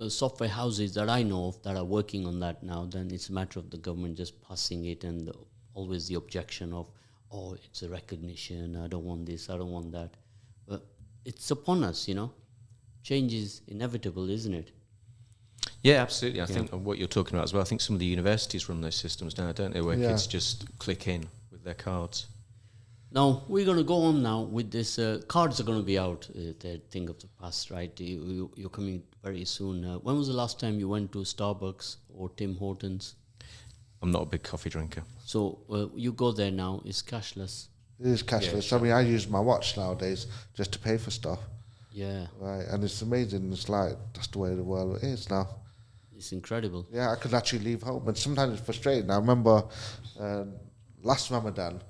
software houses that I know of that are working on that now. Then it's a matter of the government just passing it, and always the objection of, oh, it's a recognition, I don't want this, I don't want that. But it's upon us, Change is inevitable, isn't it? Yeah, absolutely. I think what you're talking about as well, I think some of the universities run those systems now, don't they, where kids just click in with their cards. Now, we're going to go on now with this. Cards are going to be out, the thing of the past, right? You're coming very soon. When was the last time you went to Starbucks or Tim Hortons? I'm not a big coffee drinker. So you go there now, it's cashless. It is cashless. Yeah, sure. I mean, I use my watch nowadays just to pay for stuff. Yeah. Right, and it's amazing. It's like, that's the way the world is now. It's incredible. Yeah, I could actually leave home, and sometimes it's frustrating. I remember last Ramadan,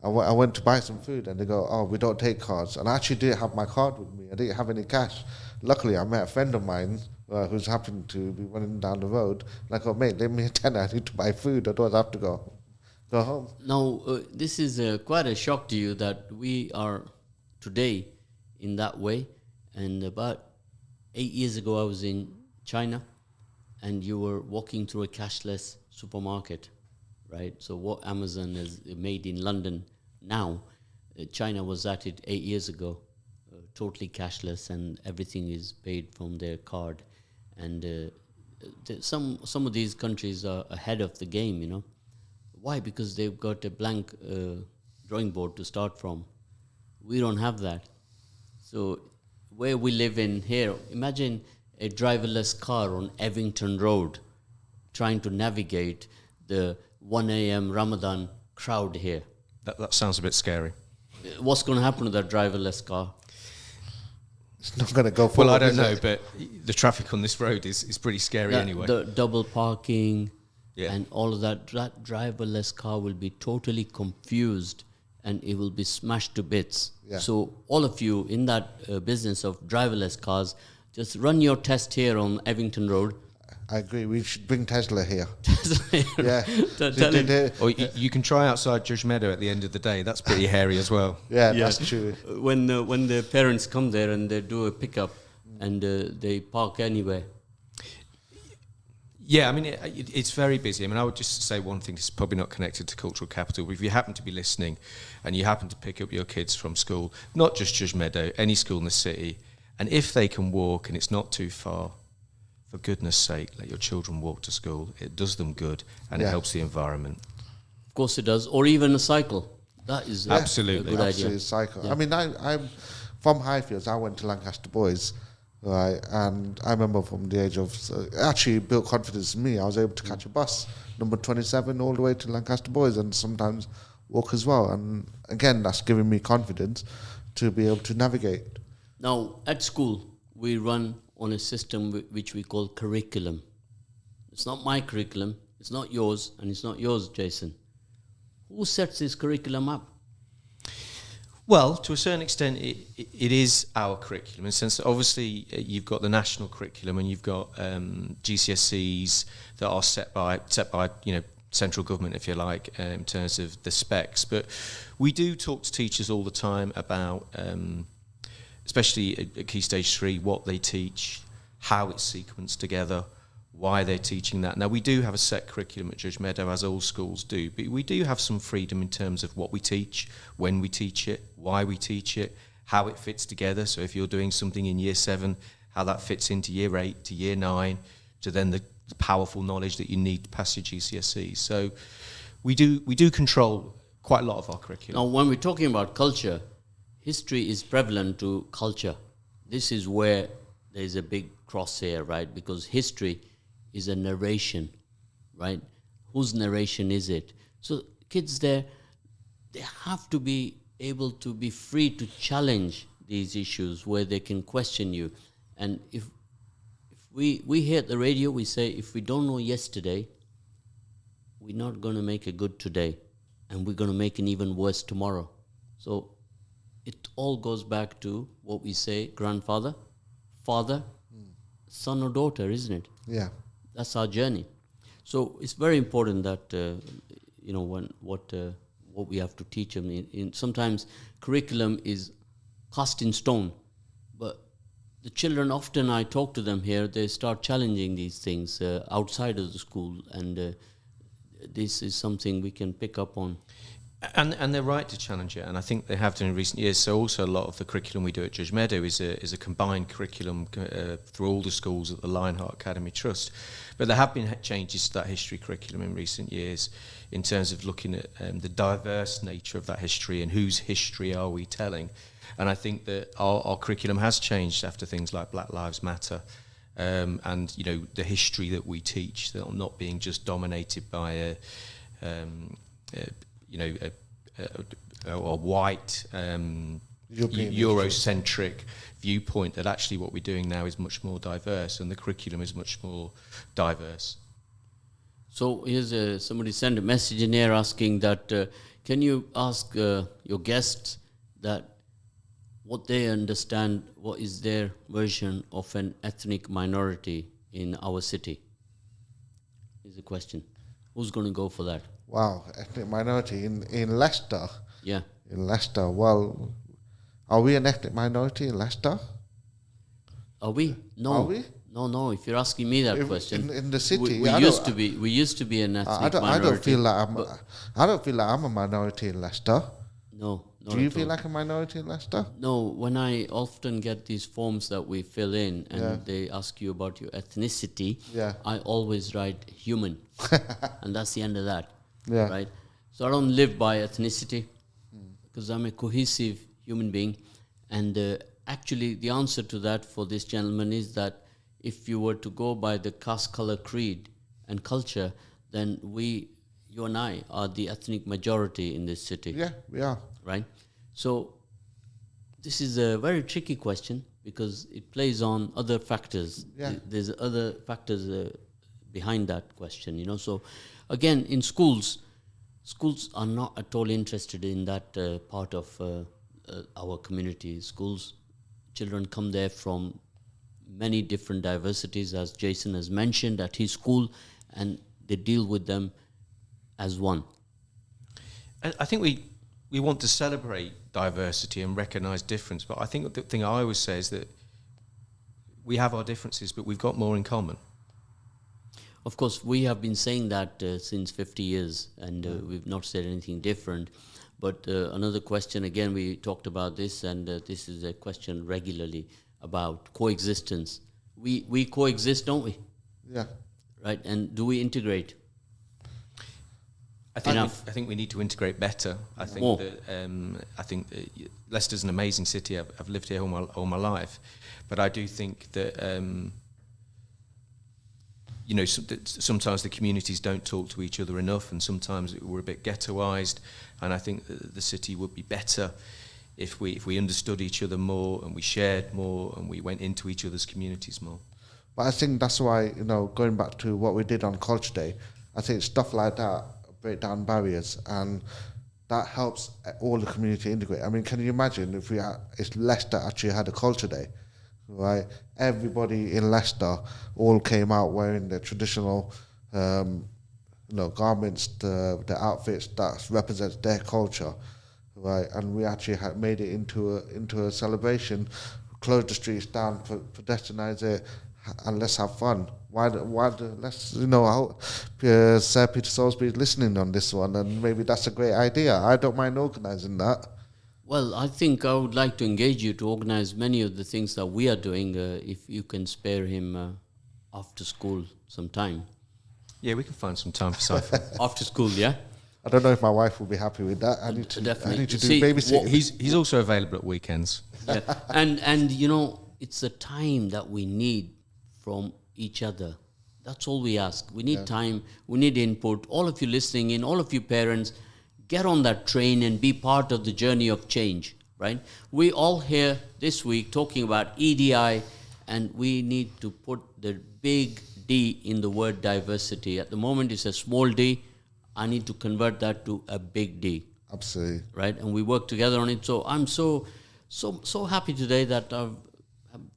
I went to buy some food, and they go, oh, we don't take cards. And I actually didn't have my card with me. I didn't have any cash. luckily I met a friend of mine who's happened to be running down the road. And I go, mate, leave me a tenner. I need to buy food. Otherwise I have to go home. Now, this is quite a shock to you that we are today in that way. And about 8 years ago, I was in China, and you were walking through a cashless supermarket, right? So what Amazon has made in London now, China was at it 8 years ago, totally cashless, and everything is paid from their card. And some of these countries are ahead of the game, you know. Why? Because they've got a blank drawing board to start from. We don't have that. So where we live in here, imagine a driverless car on Evington Road trying to navigate the 1 a.m. Ramadan crowd here. That sounds a bit scary. What's going to happen to that driverless car? It's not going to go forward. Well, I don't know, but the traffic on this road is pretty scary anyway. The double parking, yeah, and all of that driverless car will be totally confused and it will be smashed to bits. Yeah. So all of you in that business of driverless cars, just run your test here on Evington Road. I agree. We should bring Tesla here. Yeah. Or you can try outside Judge Meadow at the end of the day. That's pretty hairy as well. Yeah, that's true. When the parents come there and they do a pickup and they park anywhere. Yeah, I mean, it's very busy. I mean, I would just say one thing that's probably not connected to cultural capital, but if you happen to be listening and you happen to pick up your kids from school, not just Judge Meadow, any school in the city, and if they can walk and it's not too far, for goodness sake, let your children walk to school. It does them good and it helps the environment. Of course it does. Or even a cycle. That is absolutely a good Absolutely idea. cycle. Yeah. I mean, I'm from Highfields. I went to Lancaster Boys, right? And I remember from the age of actually built confidence in me. I was able to catch a bus, number 27, all the way to Lancaster Boys, and sometimes walk as well. And again, that's giving me confidence to be able to navigate. Now, at school, we run on a system which we call curriculum. It's not my curriculum, it's not yours, and it's not yours, Jason. Who sets this curriculum up? Well, to a certain extent, it is our curriculum in the sense that obviously you've got the national curriculum and you've got GCSEs that are set by central government, if you like, in terms of the specs. But we do talk to teachers all the time about especially at Key Stage 3, what they teach, how it's sequenced together, why they're teaching that. Now, we do have a set curriculum at Judge Meadow, as all schools do, but we do have some freedom in terms of what we teach, when we teach it, why we teach it, how it fits together. So if you're doing something in Year 7, how that fits into Year 8 to Year 9, to then the powerful knowledge that you need to pass your GCSEs. So we do control quite a lot of our curriculum. Now, when we're talking about culture, history is prevalent to culture. This is where there's a big crosshair, right? Because history is a narration, right? Whose narration is it? So kids there, they have to be able to be free to challenge these issues where they can question you. And if we hear at the radio, we say, if we don't know yesterday, we're not going to make a good today. And we're going to make an even worse tomorrow. So it all goes back to what we say, grandfather, father, son or daughter, isn't it? Yeah. That's our journey. So it's very important that, what we have to teach them. Sometimes curriculum is cast in stone, but the children, often I talk to them here, they start challenging these things outside of the school, and this is something we can pick up on. And they're right to challenge it, and I think they have done in recent years. So also a lot of the curriculum we do at Judge Meadow is a combined curriculum through all the schools at the Lionheart Academy Trust. But there have been changes to that history curriculum in recent years in terms of looking at the diverse nature of that history and whose history are we telling. And I think that our curriculum has changed after things like Black Lives Matter, and the history that we teach, that not being just dominated by a white Eurocentric viewpoint, that actually what we're doing now is much more diverse and the curriculum is much more diverse. So here's somebody sent a message in here asking that, can you ask your guests that what they understand, what is their version of an ethnic minority in our city? Is the question. Who's going to go for that? Wow, ethnic minority in Leicester. Yeah. In Leicester, well, are we an ethnic minority in Leicester? Are we? No. Are we? No. If you're asking me that question, in the city, we used to be. We used to be an ethnic minority. I don't feel like I'm a minority in Leicester. No. Do you feel like a minority in Leicester? No. When I often get these forms that we fill in and they ask you about your ethnicity, I always write human, and that's the end of that. Yeah. Right. So I don't live by ethnicity because I'm a cohesive human being, and actually the answer to that for this gentleman is that if you were to go by the caste, color, creed and culture, then you and I are the ethnic majority in this city. Yeah, we are. Right? So this is a very tricky question because it plays on other factors. Yeah. There's other factors behind that question, you know. So again, in schools are not at all interested in that part of our community. Children come there from many different diversities, as Jason has mentioned at his school, and they deal with them as one. I think we want to celebrate diversity and recognise difference, but I think the thing I always say is that we have our differences, but we've got more in common. Of course, we have been saying that since 50 years, and we've not said anything different. But another question, again, we talked about this, and this is a question regularly about coexistence. We coexist, don't we? Yeah. Right, and do we integrate? I think we need to integrate better. I think that Leicester's an amazing city. I've lived here all my life, but I do think that sometimes the communities don't talk to each other enough, and sometimes we're a bit ghettoised. And I think that the city would be better if we understood each other more and we shared more and we went into each other's communities more. But I think that's why, going back to what we did on Culture Day, I think stuff like that break down barriers, and that helps all the community integrate. I mean, can you imagine if Leicester actually had a Culture Day, right? Everybody in Leicester all came out wearing their traditional, garments, the outfits that represents their culture, right? And we actually had made it into a celebration, closed the streets down, pedestrianize it, and let's have fun. Sir Peter Salisbury is listening on this one, and maybe that's a great idea. I don't mind organising that. Well, I think I would like to engage you to organise many of the things that we are doing, if you can spare him after school some time. Yeah, we can find some time for Saiful. After school, yeah? I don't know if my wife will be happy with that. I need to do babysitting. He's also available at weekends. Yeah. And it's a time that we need from each other. That's all we ask. We need time, we need input. All of you listening in, all of you parents, get on that train and be part of the journey of change, right? We all here this week talking about EDI, and we need to put the big D in the word diversity. At the moment it's a small d. I need to convert that to a big D. Absolutely. Right? And we work together on it. So I'm so happy today that I've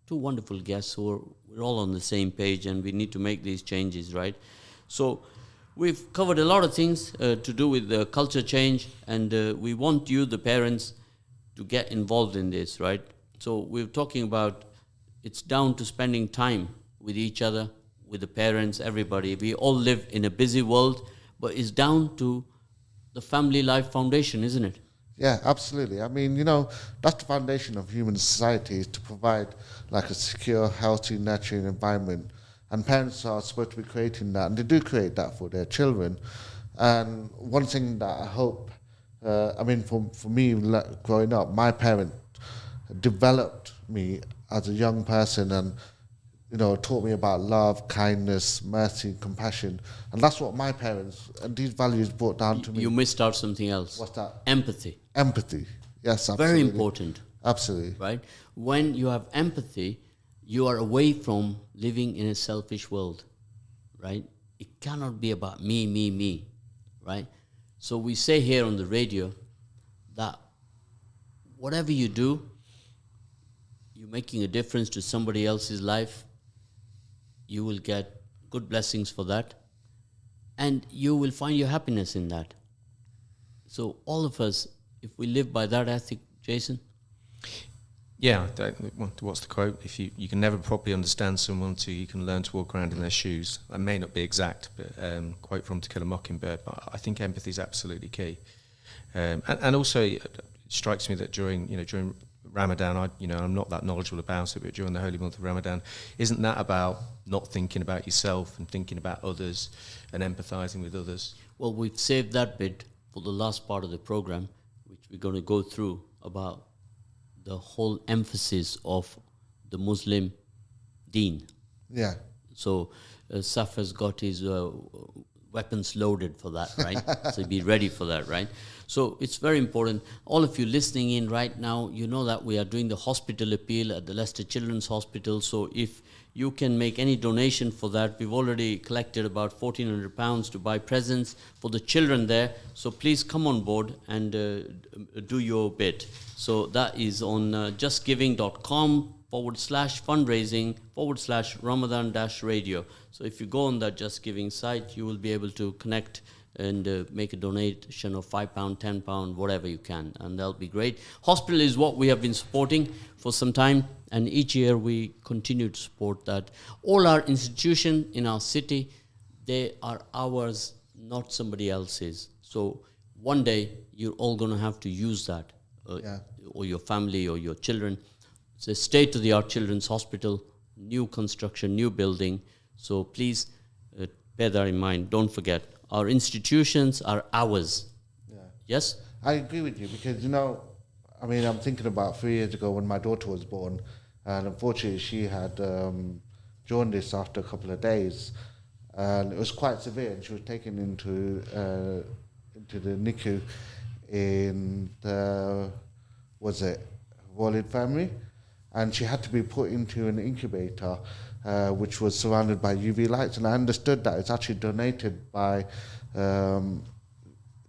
two wonderful guests who we're all on the same page, and we need to make these changes, right? So we've covered a lot of things to do with the culture change, and we want you, the parents, to get involved in this, right? So we're talking about it's down to spending time with each other, with the parents, everybody. We all live in a busy world, but it's down to the Family Life Foundation, isn't it? Yeah, absolutely. I mean, that's the foundation of human society, is to provide like a secure, healthy, nurturing environment. And parents are supposed to be creating that, and they do create that for their children. And one thing that I hope, for me, growing up, my parent developed me as a young person, and taught me about love, kindness, mercy, compassion. And that's what my parents and these values brought down to me. You missed out something else. What's that? Empathy. Empathy. Yes, absolutely. Very important. Absolutely. Right? When you have empathy, you are away from living in a selfish world. Right? It cannot be about me. Right? So we say here on the radio that whatever you do, you're making a difference to somebody else's life, you will get good blessings for that, and you will find your happiness in that. So all of us, if we live by that ethic, Jason. Yeah, what's the quote? If you can never properly understand someone until you can learn to walk around in their shoes. That may not be exact, but quote from To Kill a Mockingbird. But I think empathy is absolutely key. And also, it strikes me that during Ramadan, I'm not that knowledgeable about it, but during the holy month of Ramadan, isn't that about not thinking about yourself and thinking about others and empathizing with others? Well, we've saved that bit for the last part of the program, which we're going to go through about the whole emphasis of the Muslim deen. Yeah. So Saf has got his weapons loaded for that, right? So be ready for that, right? So it's very important. All of you listening in right now, you know that we are doing the hospital appeal at the Leicester Children's Hospital. So if you can make any donation for that, we've already collected about £1,400 to buy presents for the children there. So please come on board and do your bit. So that is on justgiving.com/fundraising/Ramadan-radio. So if you go on that Just Giving site, you will be able to connect and make a donation of £5, £10, whatever you can, and that'll be great. Hospital is what we have been supporting for some time, and each year we continue to support that. All our institutions in our city, they are ours, not somebody else's. So one day you're all going to have to use that, or your family or your children. It's a state-of-the-art children's hospital, new construction, new building. So please bear that in mind. Don't forget, our institutions are ours. Yeah. Yes? I agree with you because, I'm thinking about 3 years ago when my daughter was born, and unfortunately she had jaundice after a couple of days, and it was quite severe, and she was taken into the NICU in the, Royal Infirmary, and she had to be put into an incubator, which was surrounded by UV lights, and I understood that it's actually donated by, that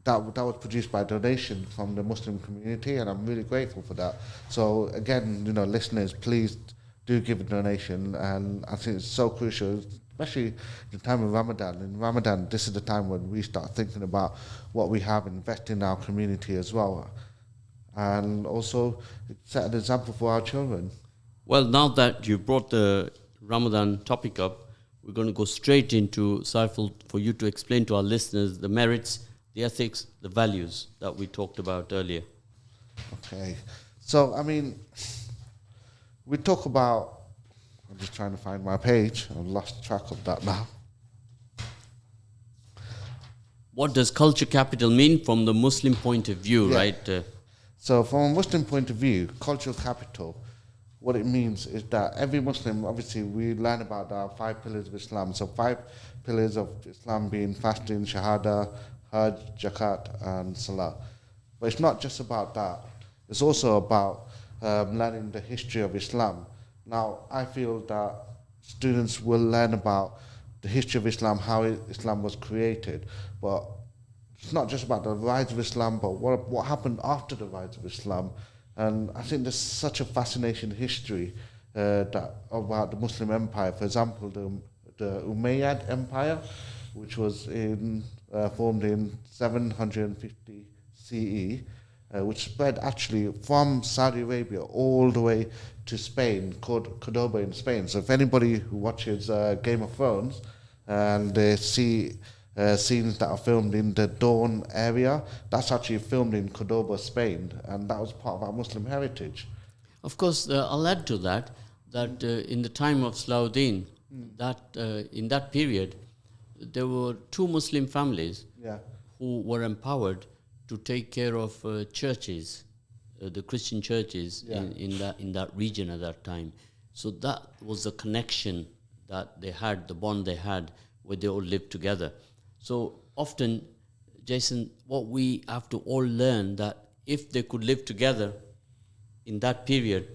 was produced by donation from the Muslim community, and I'm really grateful for that. So again, listeners, please do give a donation, and I think it's so crucial, especially in the time of Ramadan. In Ramadan, this is the time when we start thinking about what we have, invest in our community as well, and also set an example for our children. Well, now that you brought the Ramadan topic up, we're going to go straight into Saiful for you to explain to our listeners the merits, the ethics, the values that we talked about earlier. Okay. So, we talk about, I'm just trying to find my page. I've lost track of that now. What does culture capital mean from the Muslim point of view, right? So from a Muslim point of view, cultural capital, what it means is that every Muslim, obviously we learn about the 5 pillars of Islam. So 5 pillars of Islam being fasting, shahada, hajj, zakat and salah. But it's not just about that. It's also about learning the history of Islam. Now, I feel that students will learn about the history of Islam, how Islam was created, but it's not just about the rise of Islam, but what happened after the rise of Islam. And I think there's such a fascinating history about the Muslim Empire. For example, the Umayyad Empire, which was formed in 750 CE, which spread actually from Saudi Arabia all the way to Spain, called Cordoba in Spain. So if anybody who watches Game of Thrones and they see scenes that are filmed in the Dawn area, that's actually filmed in Cordoba, Spain, and that was part of our Muslim heritage. Of course, I'll add to that in the time of Salahuddin, in that period, there were 2 Muslim families who were empowered to take care of churches, the Christian churches in that region at that time. So that was the connection that they had, the bond they had, where they all lived together. So often, Jason, what we have to all learn that if they could live together in that period,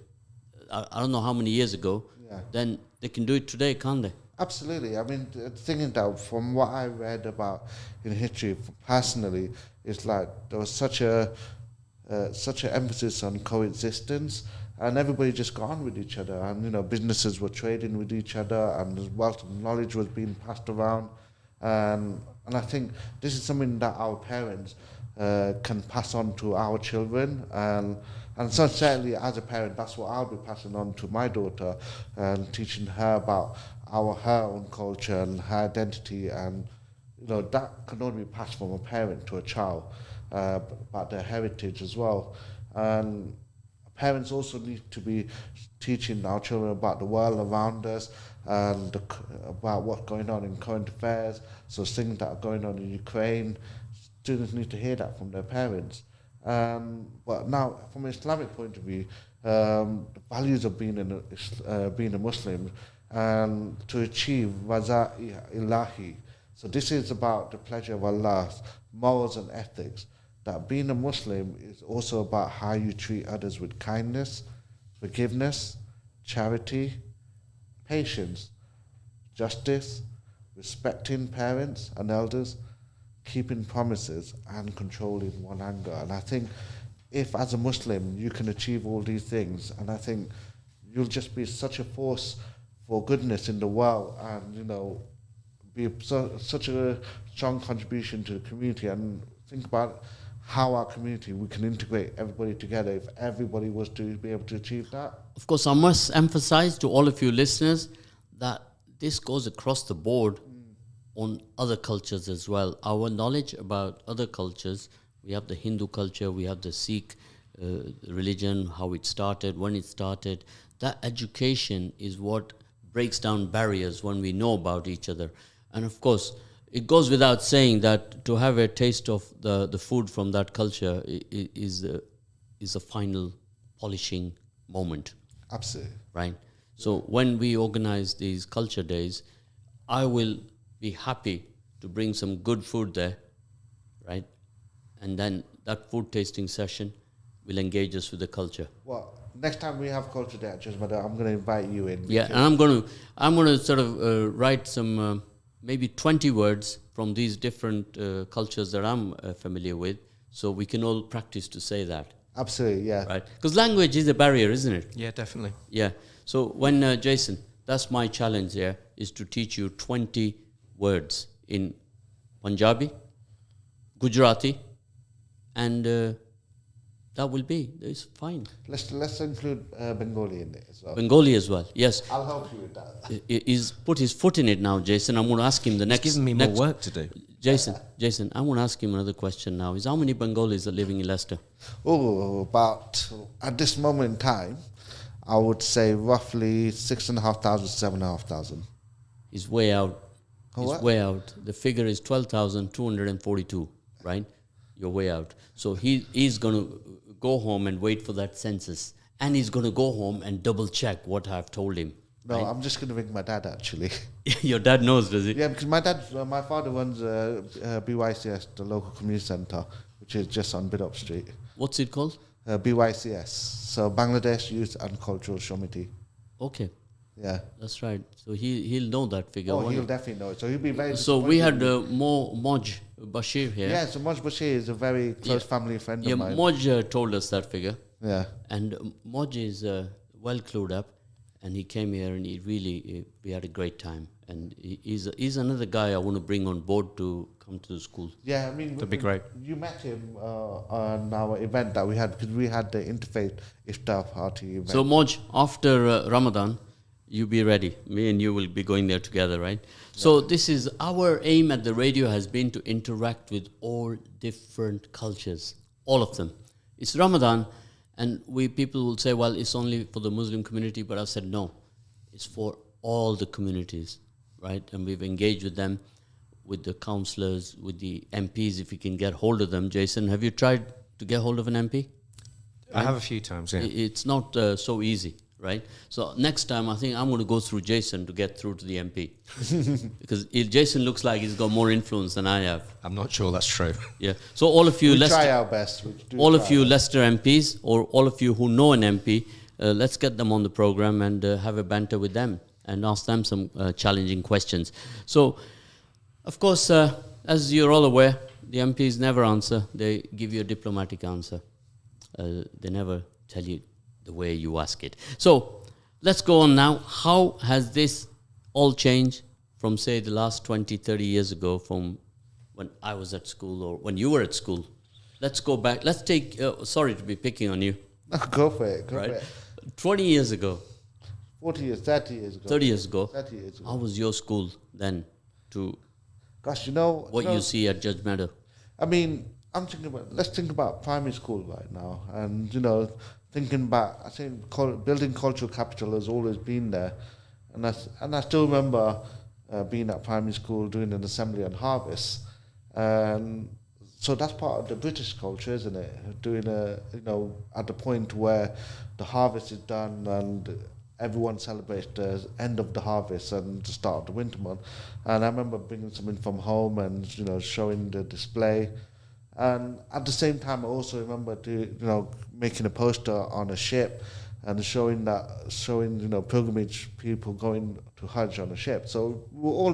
I don't know how many years ago, then they can do it today, can't they? Absolutely. I mean, the thing is that from what I read about in history personally, it's like there was such an emphasis on coexistence, and everybody just got on with each other, and businesses were trading with each other, and the wealth of knowledge was being passed around, and I think this is something that our parents can pass on to our children, and so certainly as a parent, that's what I'll be passing on to my daughter, and teaching her about her own culture and her identity, and that can only be passed from a parent to a child, about their heritage as well. And parents also need to be teaching our children about the world around us, and about what's going on in current affairs. So things that are going on in Ukraine, students need to hear that from their parents. But now, from an Islamic point of view, the values of being a Muslim, and to achieve Raza Ilahi. So this is about the pleasure of Allah, morals and ethics. That being a Muslim is also about how you treat others with kindness, forgiveness, charity, patience, justice, respecting parents and elders, keeping promises, and controlling one anger. And I think if as a Muslim you can achieve all these things, and I think you'll just be such a force for goodness in the world, and be such a strong contribution to the community. And think about how our community, we can integrate everybody together if everybody was to be able to achieve that. Of course, I must emphasize to all of you listeners that this goes across the board on other cultures as well. Our knowledge about other cultures, we have the Hindu culture, we have the Sikh religion, how it started, when it started. That education is what breaks down barriers when we know about each other. And of course, it goes without saying that to have a taste of the food from that culture is a final polishing moment. Absolutely. Right? So when we organize these culture days, I will be happy to bring some good food there, right? And then that food tasting session will engage us with the culture. Well, next time we have culture day at Jazmada, I'm going to invite you in. Yeah, and I'm going to sort of write some maybe 20 words from these different cultures that I'm familiar with, so we can all practice to say that. Absolutely, yeah. Right, because language is a barrier, isn't it? Yeah, definitely. Yeah. So when Jason, that's my challenge here, is to teach you 20 words in Punjabi, Gujarati, and that will be, it's fine. Let's include Bengali in it as well. Bengali as well, yes. I'll help you with that. He's put his foot in it now, Jason. I'm going to ask him the next... He's giving me more work to do. Jason, I want to ask him another question now. Is how many Bengalis are living in Leicester? Oh, about, at this moment in time, I would say roughly 6,500, 7,500. He's way out. Oh, He's what? way out. The figure is 12,242, right? You're way out. So he's going to go home and wait for that census. And he's going to go home and double check what I've told him. No, right? I'm just going to ring my dad, actually. Your dad knows, does he? Yeah, because my father runs BYCS, the local community centre, which is just on Bidop Street. What's it called? BYCS, so Bangladesh Youth and Cultural Committee. Okay. Yeah. That's right. So he'll know that figure. Oh, he'll definitely know it. So he'll be very. So we had Moj Bashir here. Yeah, so Moj Bashir is a very close family friend of mine. Moj told us that figure. Yeah. And Moj is well clued up, and he came here and we had a great time. And he's another guy I want to bring on board to come to the school. Yeah, I mean, That'd be great. You met him on our event that we had, because we had the interfaith iftar party event. So Moj, after Ramadan, you be ready. Me and you will be going there together, right? Yeah. So this is our aim at the radio, has been to interact with all different cultures, all of them. It's Ramadan, and people will say, well, it's only for the Muslim community, but I've said no, it's for all the communities, right? And we've engaged with them, with the councillors, with the MPs, if you can get hold of them. Jason, have you tried to get hold of an MP? I have a few times, yeah. It's not so easy, right? So next time, I think I'm going to go through Jason to get through to the MP. Because Jason looks like he's got more influence than I have. I'm not sure that's true. Yeah. So all of you, we try our best. Leicester MPs, or all of you who know an MP, let's get them on the program and have a banter with them and ask them some challenging questions. So, of course, as you're all aware, the MPs never answer. They give you a diplomatic answer. They never tell you the way you ask it. So let's go on now. How has this all changed from, say, the last 20, 30 years ago, from when I was at school or when you were at school? Let's go back. Let's take, sorry to be picking on you. Go for it. Go Right? for it. 20 years ago, 40 years, 30 years ago. 30 years ago, 30 years ago. how was your school then to Gosh, what you see at Judge Meadow? I mean, let's think about primary school right now. And, thinking back, I think building cultural capital has always been there. And I still remember being at primary school doing an assembly on harvest. And so that's part of the British culture, isn't it? Doing at the point where the harvest is done and everyone celebrates the end of the harvest and the start of the winter month. And I remember bringing something from home and, showing the display. And at the same time, I also remember making a poster on a ship and showing pilgrimage people going to Hajj on a ship. So we're all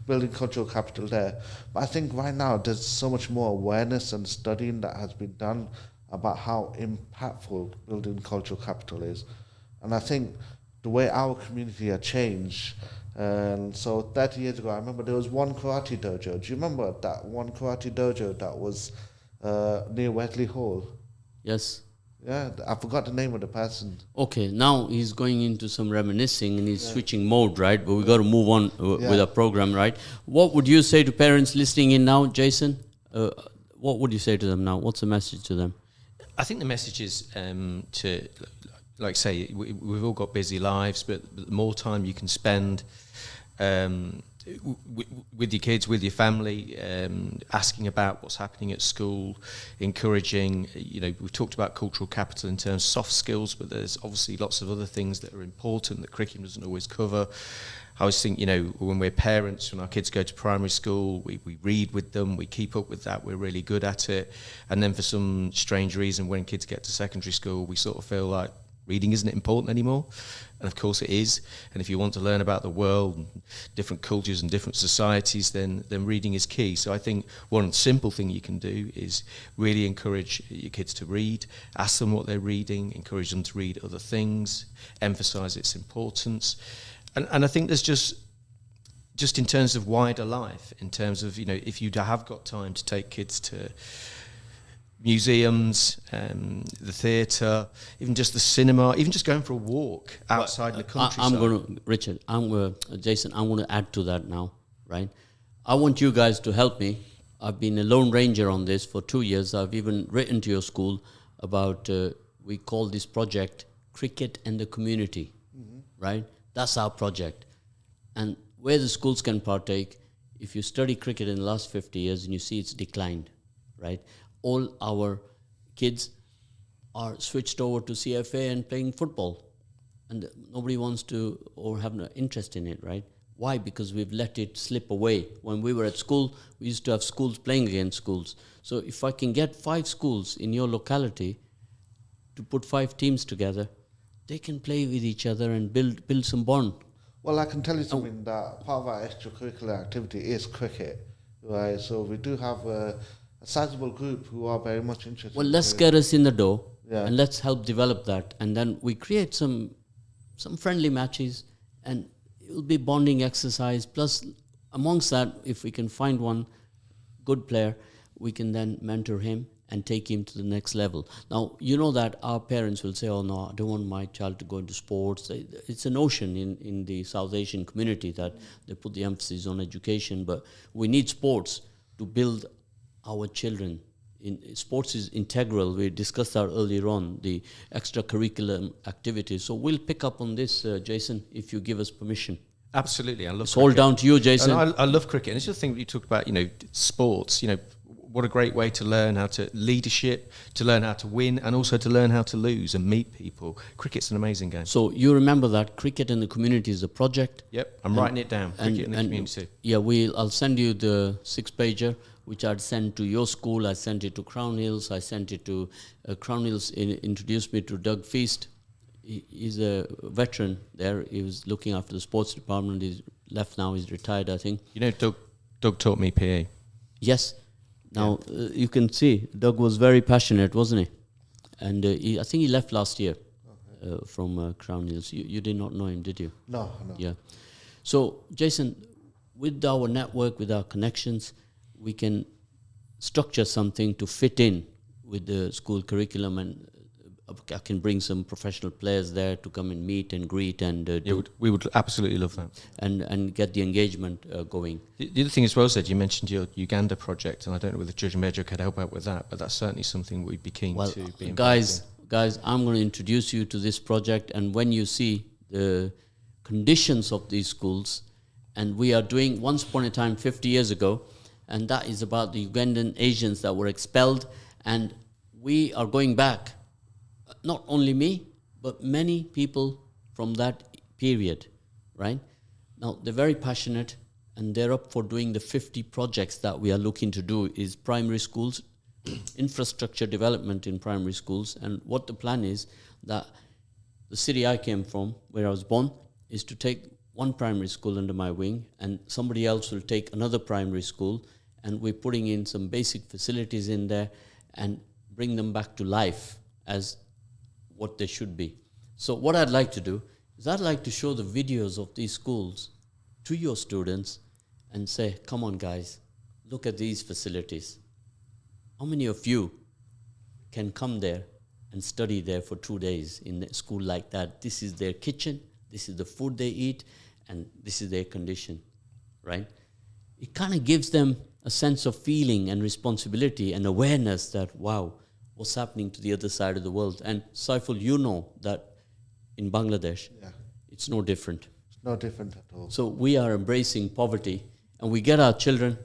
building cultural capital there. But I think right now there's so much more awareness and studying that has been done about how impactful building cultural capital is. And I think the way our community had changed, and so 30 years ago, I remember there was one karate dojo. Do you remember that one karate dojo that was near Wesley Hall? Yes. Yeah, I forgot the name of the person. Okay, now he's going into some reminiscing and he's switching mode, right? But we got to move on with our program, right? What would you say to parents listening in now, Jason? What would you say to them now? What's the message to them? I think the message is to, like say, we've all got busy lives, but the more time you can spend with your kids, with your family, asking about what's happening at school, encouraging, we've talked about cultural capital in terms of soft skills, but there's obviously lots of other things that are important that curriculum doesn't always cover. I always think, when we're parents, when our kids go to primary school, we read with them, we keep up with that, we're really good at it. And then for some strange reason, when kids get to secondary school, we sort of feel like reading isn't important anymore. And of course it is. And if you want to learn about the world, and different cultures and different societies, then reading is key. So I think one simple thing you can do is really encourage your kids to read, ask them what they're reading, encourage them to read other things, emphasize its importance. And I think there's just in terms of wider life, in terms of, if you have got time to take kids to museums, the theatre, even just the cinema, even just going for a walk outside in the countryside. Jason, I'm going to add to that now, right? I want you guys to help me. I've been a lone ranger on this for 2 years. I've even written to your school about, we call this project Cricket and the Community, right? That's our project. And where the schools can partake, if you study cricket in the last 50 years and you see it's declined, right? All our kids are switched over to CFA and playing football. And nobody wants to or have no interest in it, right? Why? Because we've let it slip away. When we were at school, we used to have schools playing against schools. So if I can get 5 schools in your locality to put 5 teams together, they can play with each other and build some bond. Well, I can tell you something, that part of our extracurricular activity is cricket, right? So we do have a sizable group who are very much interested. Well, let's get us in the door and let's help develop that. And then we create some friendly matches and it'll be bonding exercise. Plus, amongst that, if we can find one good player, we can then mentor him and take him to the next level. Now, you know that our parents will say, oh no, I don't want my child to go into sports. It's a notion in the South Asian community that they put the emphasis on education, but we need sports to build our children. Sports is integral. We discussed that earlier on, the extracurricular activities. So we'll pick up on this, Jason, if you give us permission. Absolutely, I love it's cricket. All down to you, Jason. And I love cricket. And it's just the thing that you talked about, sports, what a great way to learn how to leadership, to learn how to win, and also to learn how to lose and meet people. Cricket's an amazing game. So you remember that Cricket in the Community is a project? Yep, I'm writing it down. Cricket in the Community. Yeah, I'll send you the 6-pager, which I'd sent to your school. I sent it to Crown Hills. I sent it to Crown Hills. Introduced me to Doug Feast. He's a veteran there. He was looking after the sports department. He's left now. He's retired, I think. Doug taught me PA. Yes. Now, you can see, Doug was very passionate, wasn't he? And I think he left last year. from Crown Hills. You did not know him, did you? No, no. Yeah. So, Jason, with our network, with our connections, we can structure something to fit in with the school curriculum, and I can bring some professional players there to come and meet and greet and we would absolutely love that. And get the engagement going. The other thing as well, said you mentioned your Uganda project, and I don't know whether Judge Major could help out with that, but that's certainly something we'd be keen to be involved in. Guys, I'm going to introduce you to this project, and when you see the conditions of these schools, and we are doing once upon a time 50 years ago, and that is about the Ugandan Asians that were expelled, and we are going back. Not only me, but many people from that period, right? Now, they're very passionate, and they're up for doing the 50 projects that we are looking to do is primary schools, infrastructure development in primary schools. And what the plan is, that the city I came from, where I was born, is to take one primary school under my wing, and somebody else will take another primary school, and we're putting in some basic facilities in there and bring them back to life as what they should be. So what I'd like to do is I'd like to show the videos of these schools to your students and say, come on guys, look at these facilities. How many of you can come there and study there for 2 days in a school like that? This is their kitchen, this is the food they eat, and this is their condition, right? It kind of gives them a sense of feeling and responsibility and awareness that, wow, what's happening to the other side of the world. And Saiful, you know that in Bangladesh, it's no different. It's no different at all. So we are embracing poverty, and we get our children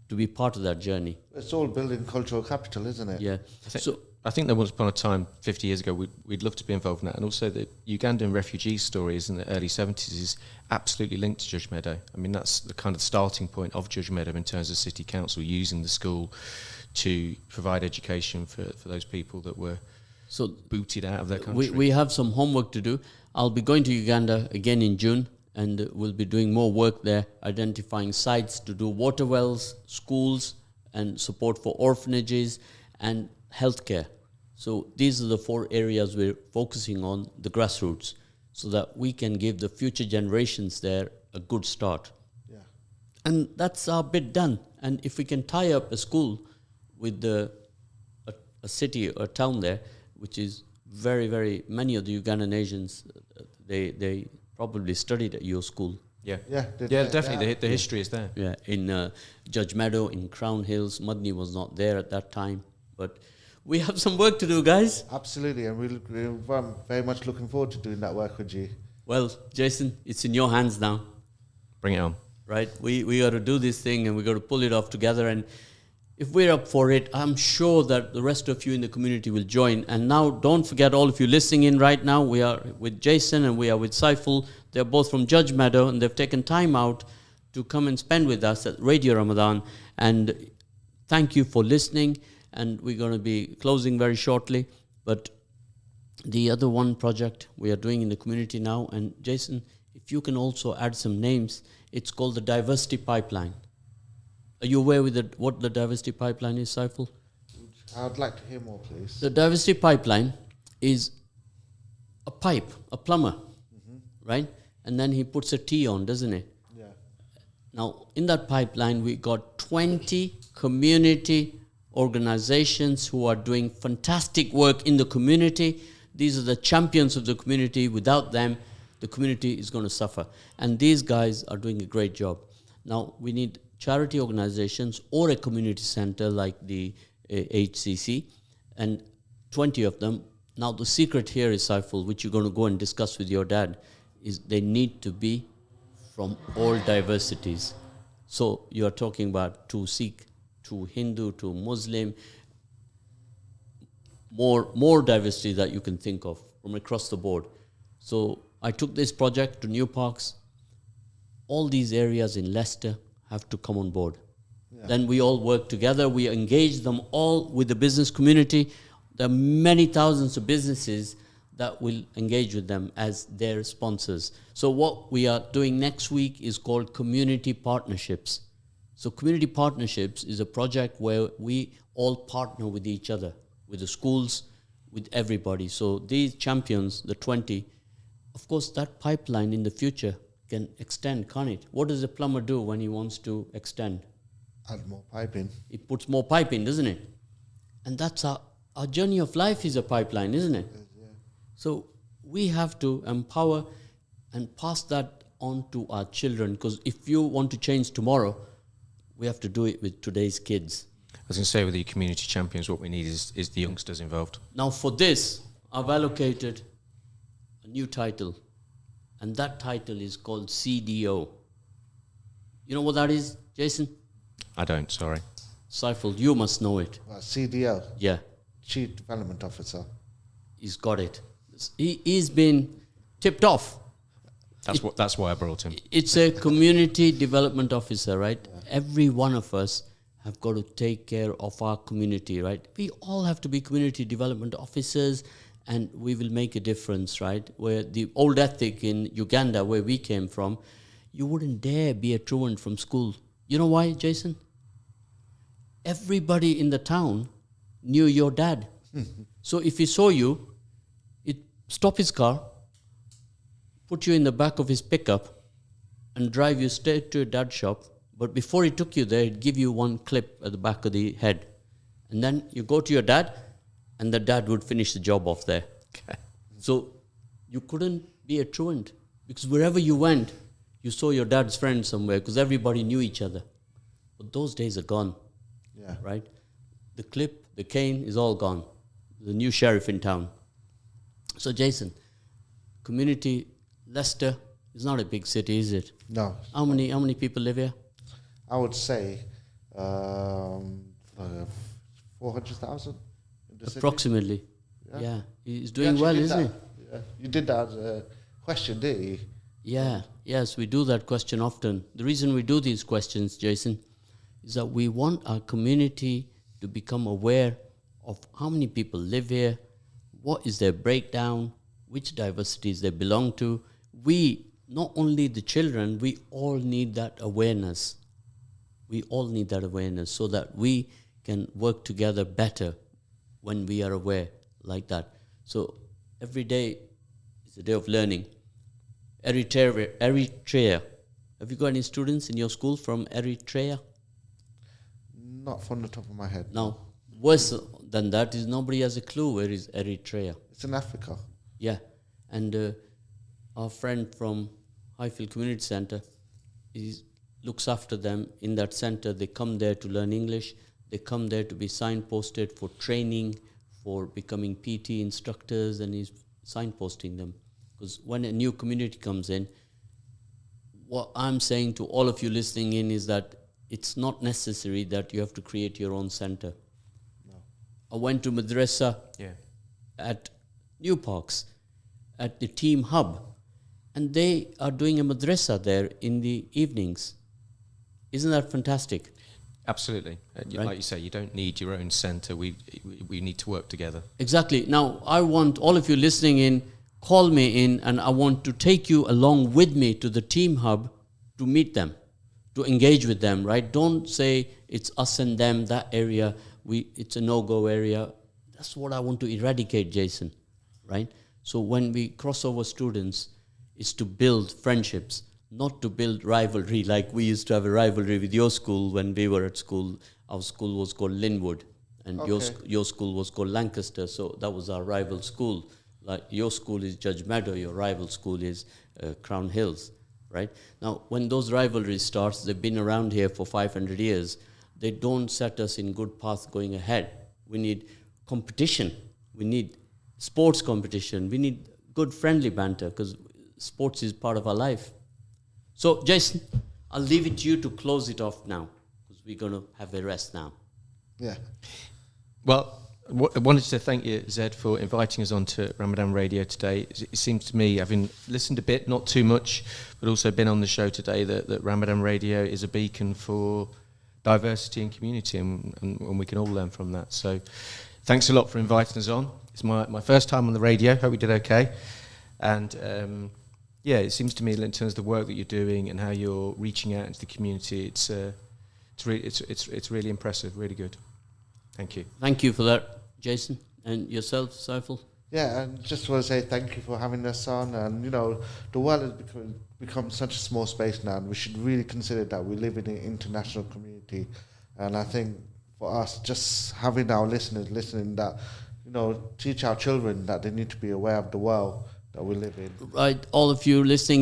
to be part of that journey. It's all building cultural capital, isn't it? Yeah. I think that once upon a time, 50 years ago, we'd love to be involved in that. And also the Ugandan refugee stories in the early 70s is absolutely linked to Judge Meadow. I mean, that's the kind of starting point of Judge Meadow in terms of City Council using the school to provide education for those people that were booted out of their country. We have some homework to do. I'll be going to Uganda again in June, and we'll be doing more work there, identifying sites to do water wells, schools, and support for orphanages and healthcare. So these are the 4 areas we're focusing on, the grassroots, so that we can give the future generations there a good start. Yeah. And that's our bit done. And if we can tie up a school with a city or town there, which is very, very, many of the Ugandan Asians, they probably studied at your school. Yeah, definitely. The history is there. Yeah, in Judge Meadow, in Crown Hills, Mudney was not there at that time. But we have some work to do, guys. Absolutely, and we're very much looking forward to doing that work with you. Well, Jason, it's in your hands now. Bring it on. Right? We got to do this thing, and we got to pull it off together. And if we're up for it, I'm sure that the rest of you in the community will join. And now, don't forget, all of you listening in right now, we are with Jason and we are with Saiful. They're both from Judge Meadow, and they've taken time out to come and spend with us at Radio Ramadan. And thank you for listening. And we're going to be closing very shortly. But the other one project we are doing in the community now, and Jason, if you can also add some names, it's called the Diversity Pipeline. Are you aware with what the Diversity Pipeline is, Saiful? I'd like to hear more, please. The Diversity Pipeline is a pipe, a plumber, right? And then he puts a T on, doesn't he? Yeah. Now, in that pipeline, we got 20 community organizations who are doing fantastic work in the community. These are the champions of the community. Without them, the community is going to suffer. And these guys are doing a great job. Now, we need charity organizations or a community center like the HCC, and 20 of them. Now, the secret here is, Saiful, which you're going to go and discuss with your dad, is they need to be from all diversities. So you are talking about to Sikh, to Hindu, to Muslim, more diversity that you can think of from across the board. So I took this project to New Parks. All these areas in Leicester have to come on board. Yeah. Then we all work together. We engage them all with the business community. There are many thousands of businesses that will engage with them as their sponsors. So what we are doing next week is called Community Partnerships. So Community Partnerships is a project where we all partner with each other, with the schools, with everybody. So these champions, the 20, of course, that pipeline in the future can extend, can't it? What does a plumber do when he wants to extend? Add more piping. He puts more pipe in, doesn't it? And that's our journey of life is a pipeline, isn't it? Yeah. So we have to empower and pass that on to our children, because if you want to change tomorrow, we have to do it with today's kids. I was going to say, with the community champions, what we need is the youngsters involved. Now for this, I've allocated a new title, and that title is called CDO. You know what that is, Jason? I don't, sorry. Saiful, you must know it. CDO, Yeah, Chief Development Officer. he's got it. He's been tipped off. That's why I brought him. It's a community development officer, right? Yeah. Every one of us have got to take care of our community, right? We all have to be community development officers, and we will make a difference, right? Where the old ethic in Uganda, where we came from, you wouldn't dare be a truant from school. You know why, Jason? Everybody in the town knew your dad. So if he saw you, he'd stop his car, put you in the back of his pickup, and drive you straight to your dad's shop. But before he took you there, he'd give you one clip at the back of the head. And then you go to your dad, and the dad would finish the job off there. Okay. So you couldn't be a truant, because wherever you went, you saw your dad's friend somewhere, because everybody knew each other. But those days are gone, right? The clip, the cane is all gone. The new sheriff in town. So Jason, community, Leicester is not a big city, is it? No. How many people live here? I would say 400,000 in the city. Approximately. Yeah. He's doing You well, actually did isn't that. Yeah. You did that question, didn't you? Yeah. Yes, we do that question often. The reason we do these questions, Jason, is that we want our community to become aware of how many people live here, what is their breakdown, which diversities they belong to. We, not only the children, we all need that awareness. We all need that awareness so that we can work together better when we are aware like that. So every day is a day of learning. Eritrea. Have you got any students in your school from Eritrea? Not from the top of my head. Now, worse than that is nobody has a clue where is Eritrea. It's in Africa. Yeah. And our friend from Highfield Community Centre looks after them in that centre. They come there to learn English. They come there to be signposted for training, for becoming PT instructors, and he's signposting them. Because when a new community comes in, what I'm saying to all of you listening in is that it's not necessary that you have to create your own centre. No. I went to madrasa at New Parks, at the team hub, and they are doing a madrasa there in the evenings. Isn't that fantastic? Absolutely. Right? Like you say, you don't need your own centre. We need to work together. Exactly. Now, I want all of you listening in, call me in, and I want to take you along with me to the team hub to meet them, to engage with them, right? Don't say it's us and them, that area, it's a no-go area. That's what I want to eradicate, Jason, right? So when we cross over students, it's to build friendships, not to build rivalry, like we used to have a rivalry with your school when we were at school. Our school was called Linwood, and your school was called Lancaster, so that was our rival school. Like your school is Judge Meadow, your rival school is Crown Hills, right? Now, when those rivalries starts, they've been around here for 500 years, they don't set us in good path going ahead. We need competition. We need sports competition. We need good friendly banter, because sports is part of our life. So, Jason, I'll leave it to you to close it off now, because we're going to have a rest now. Yeah. Well, I wanted to thank you, Zed, for inviting us on to Ramadan Radio today. It seems to me, having listened a bit, not too much, but also been on the show today, that Ramadan Radio is a beacon for diversity and community, and we can all learn from that. So thanks a lot for inviting us on. It's my first time on the radio. Hope we did okay. And it seems to me, in terms of the work that you're doing and how you're reaching out into the community, it's really impressive, really good. Thank you. Thank you for that, Jason. And yourself, Saiful? Yeah, and just want to say thank you for having us on. And you know, the world has become such a small space now, and we should really consider that we live in an international community. And I think for us, just having our listeners listening, that you know, teach our children that they need to be aware of the world that we live in. Right, all of you listening.